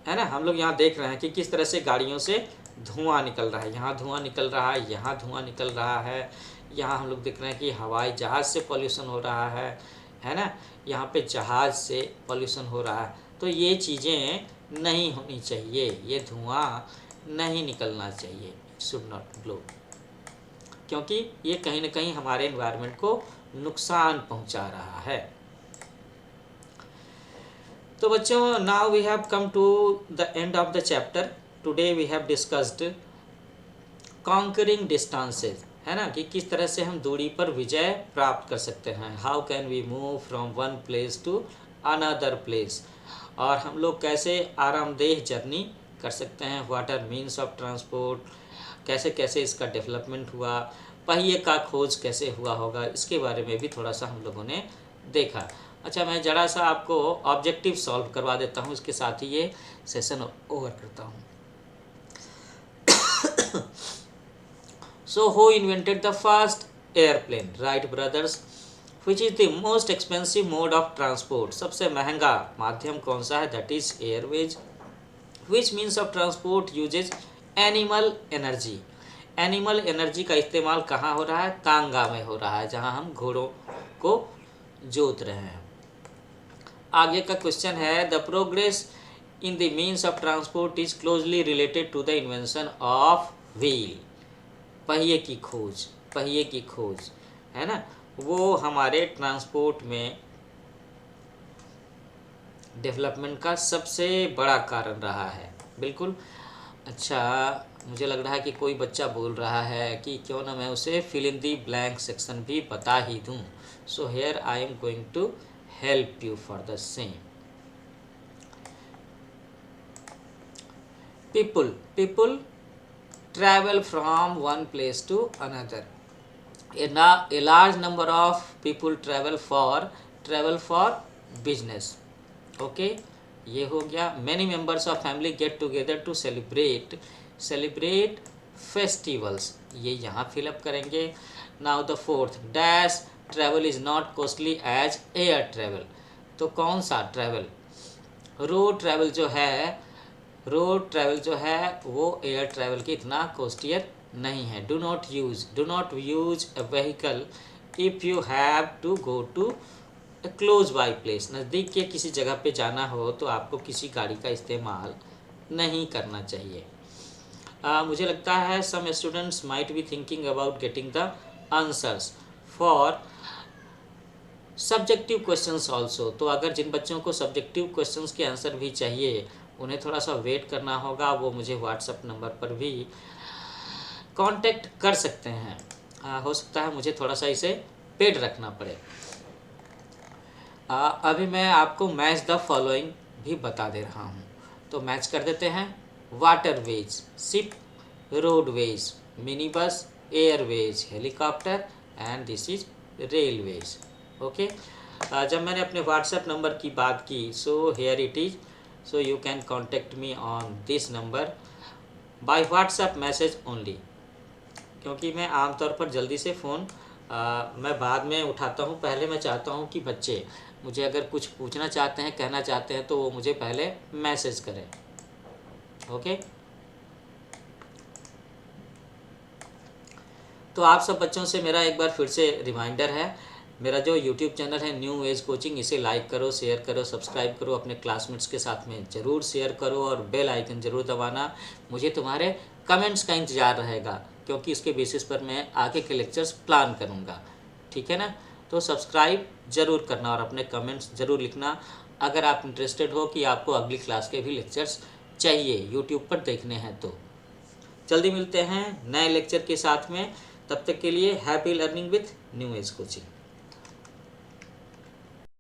है ना. हम लोग यहाँ देख रहे हैं कि किस तरह से गाड़ियों से धुआं निकल रहा है. यहाँ धुआं निकल रहा है, यहाँ धुआं निकल रहा है. यहाँ हम लोग देख रहे हैं कि हवाई जहाज़ से पॉल्यूशन हो रहा है ना. यहाँ पे जहाज़ से पॉल्यूशन हो रहा है. तो ये चीज़ें नहीं होनी चाहिए, ये धुआं नहीं निकलना चाहिए. शुड नॉट ब्लो, क्योंकि ये कहीं ना कहीं हमारे एनवायरनमेंट को नुकसान पहुंचा रहा है. तो बच्चों, now we have come to the end of the chapter. Today we have discussed conquering distances, है ना, कि किस तरह से हम दूरी पर विजय प्राप्त कर सकते हैं. How can we move from one place to another place, और हम लोग कैसे आरामदेह जर्नी कर सकते हैं. What are means of transport, कैसे कैसे इसका डेवलपमेंट हुआ, पहिए का खोज कैसे हुआ होगा, इसके बारे में भी थोड़ा सा हम लोगों ने देखा। अच्छा, मैं ज़रा सा आपको ऑब्जेक्टिव सॉल्व करवा देता हूँ, इसके साथ ही ये सेशन ओवर करता हूँ। So, who invented the first airplane? Wright brothers. Which is the most expensive mode of transport? सबसे महंगा माध्यम कौन सा है? That is airways. Which means of transport uses animal energy? Animal energy का इस्तेमाल कहाँ हो रहा है? तांगा में हो रहा है, जहाँ हम घोड़ों को जोत रहे हैं। आगे का क्वेश्चन है, the progress in the means of transport is closely related to the invention of wheel. पहिए की खोज है ना, वो हमारे ट्रांसपोर्ट में डेवलपमेंट का सबसे बड़ा कारण रहा है। बिल्कुल। अच्छा, मुझे लग रहा है कि कोई बच्चा बोल रहा है कि क्यों ना मैं उसे fill in the blank section भी बता ही दूं। So here I am going to help you for the same. people travel from one place to another. A large number of people travel for business. Okay, ये हो गया। many members of family get together to celebrate festivals, ये यहाँ fill up करेंगे। now the fourth dash travel is not costly as air travel। तो कौन सा travel? Road travel जो है वो एयर ट्रैवल की इतना कॉस्टियर नहीं है। Do not use a vehicle if you have to go to a close by place. नज़दीक के किसी जगह पे जाना हो तो आपको किसी गाड़ी का इस्तेमाल नहीं करना चाहिए। मुझे लगता है some students might be thinking about getting the answers for subjective questions also. तो अगर जिन बच्चों को सब्जेक्टिव क्वेश्चंस के आंसर भी चाहिए, उन्हें थोड़ा सा वेट करना होगा। वो मुझे व्हाट्सएप नंबर पर भी कांटेक्ट कर सकते हैं। हो सकता है मुझे थोड़ा सा इसे पेड रखना पड़े। अभी मैं आपको मैच द फॉलोइंग भी बता दे रहा हूँ, तो मैच कर देते हैं। Waterways, ship, roadways, mini bus, Airways, helicopter and this is railways. Okay, जब मैंने अपने व्हाट्सएप नंबर की बात की, so here it is. So you can contact me on this number by WhatsApp message only, क्योंकि मैं आमतौर पर जल्दी से फ़ोन मैं बाद में उठाता हूँ। पहले मैं चाहता हूँ कि बच्चे मुझे अगर कुछ पूछना चाहते हैं, कहना चाहते हैं, तो वो मुझे पहले मैसेज करें। ओके, तो आप सब बच्चों से मेरा एक बार फिर से रिमाइंडर है, मेरा जो YouTube चैनल है न्यू एज कोचिंग, इसे लाइक करो, शेयर करो, सब्सक्राइब करो, अपने क्लासमेट्स के साथ में ज़रूर शेयर करो और बेल आइकन ज़रूर दबाना। मुझे तुम्हारे कमेंट्स का इंतज़ार रहेगा, क्योंकि इसके बेसिस पर मैं आगे के लेक्चर्स प्लान करूँगा। ठीक है ना? तो सब्सक्राइब ज़रूर करना और अपने कमेंट्स ज़रूर लिखना अगर आप इंटरेस्टेड हो कि आपको अगली क्लास के भी लेक्चर्स चाहिए यूट्यूब पर देखने हैं। तो जल्दी मिलते हैं नए लेक्चर के साथ में। तब तक के लिए happy learning with new age coaching.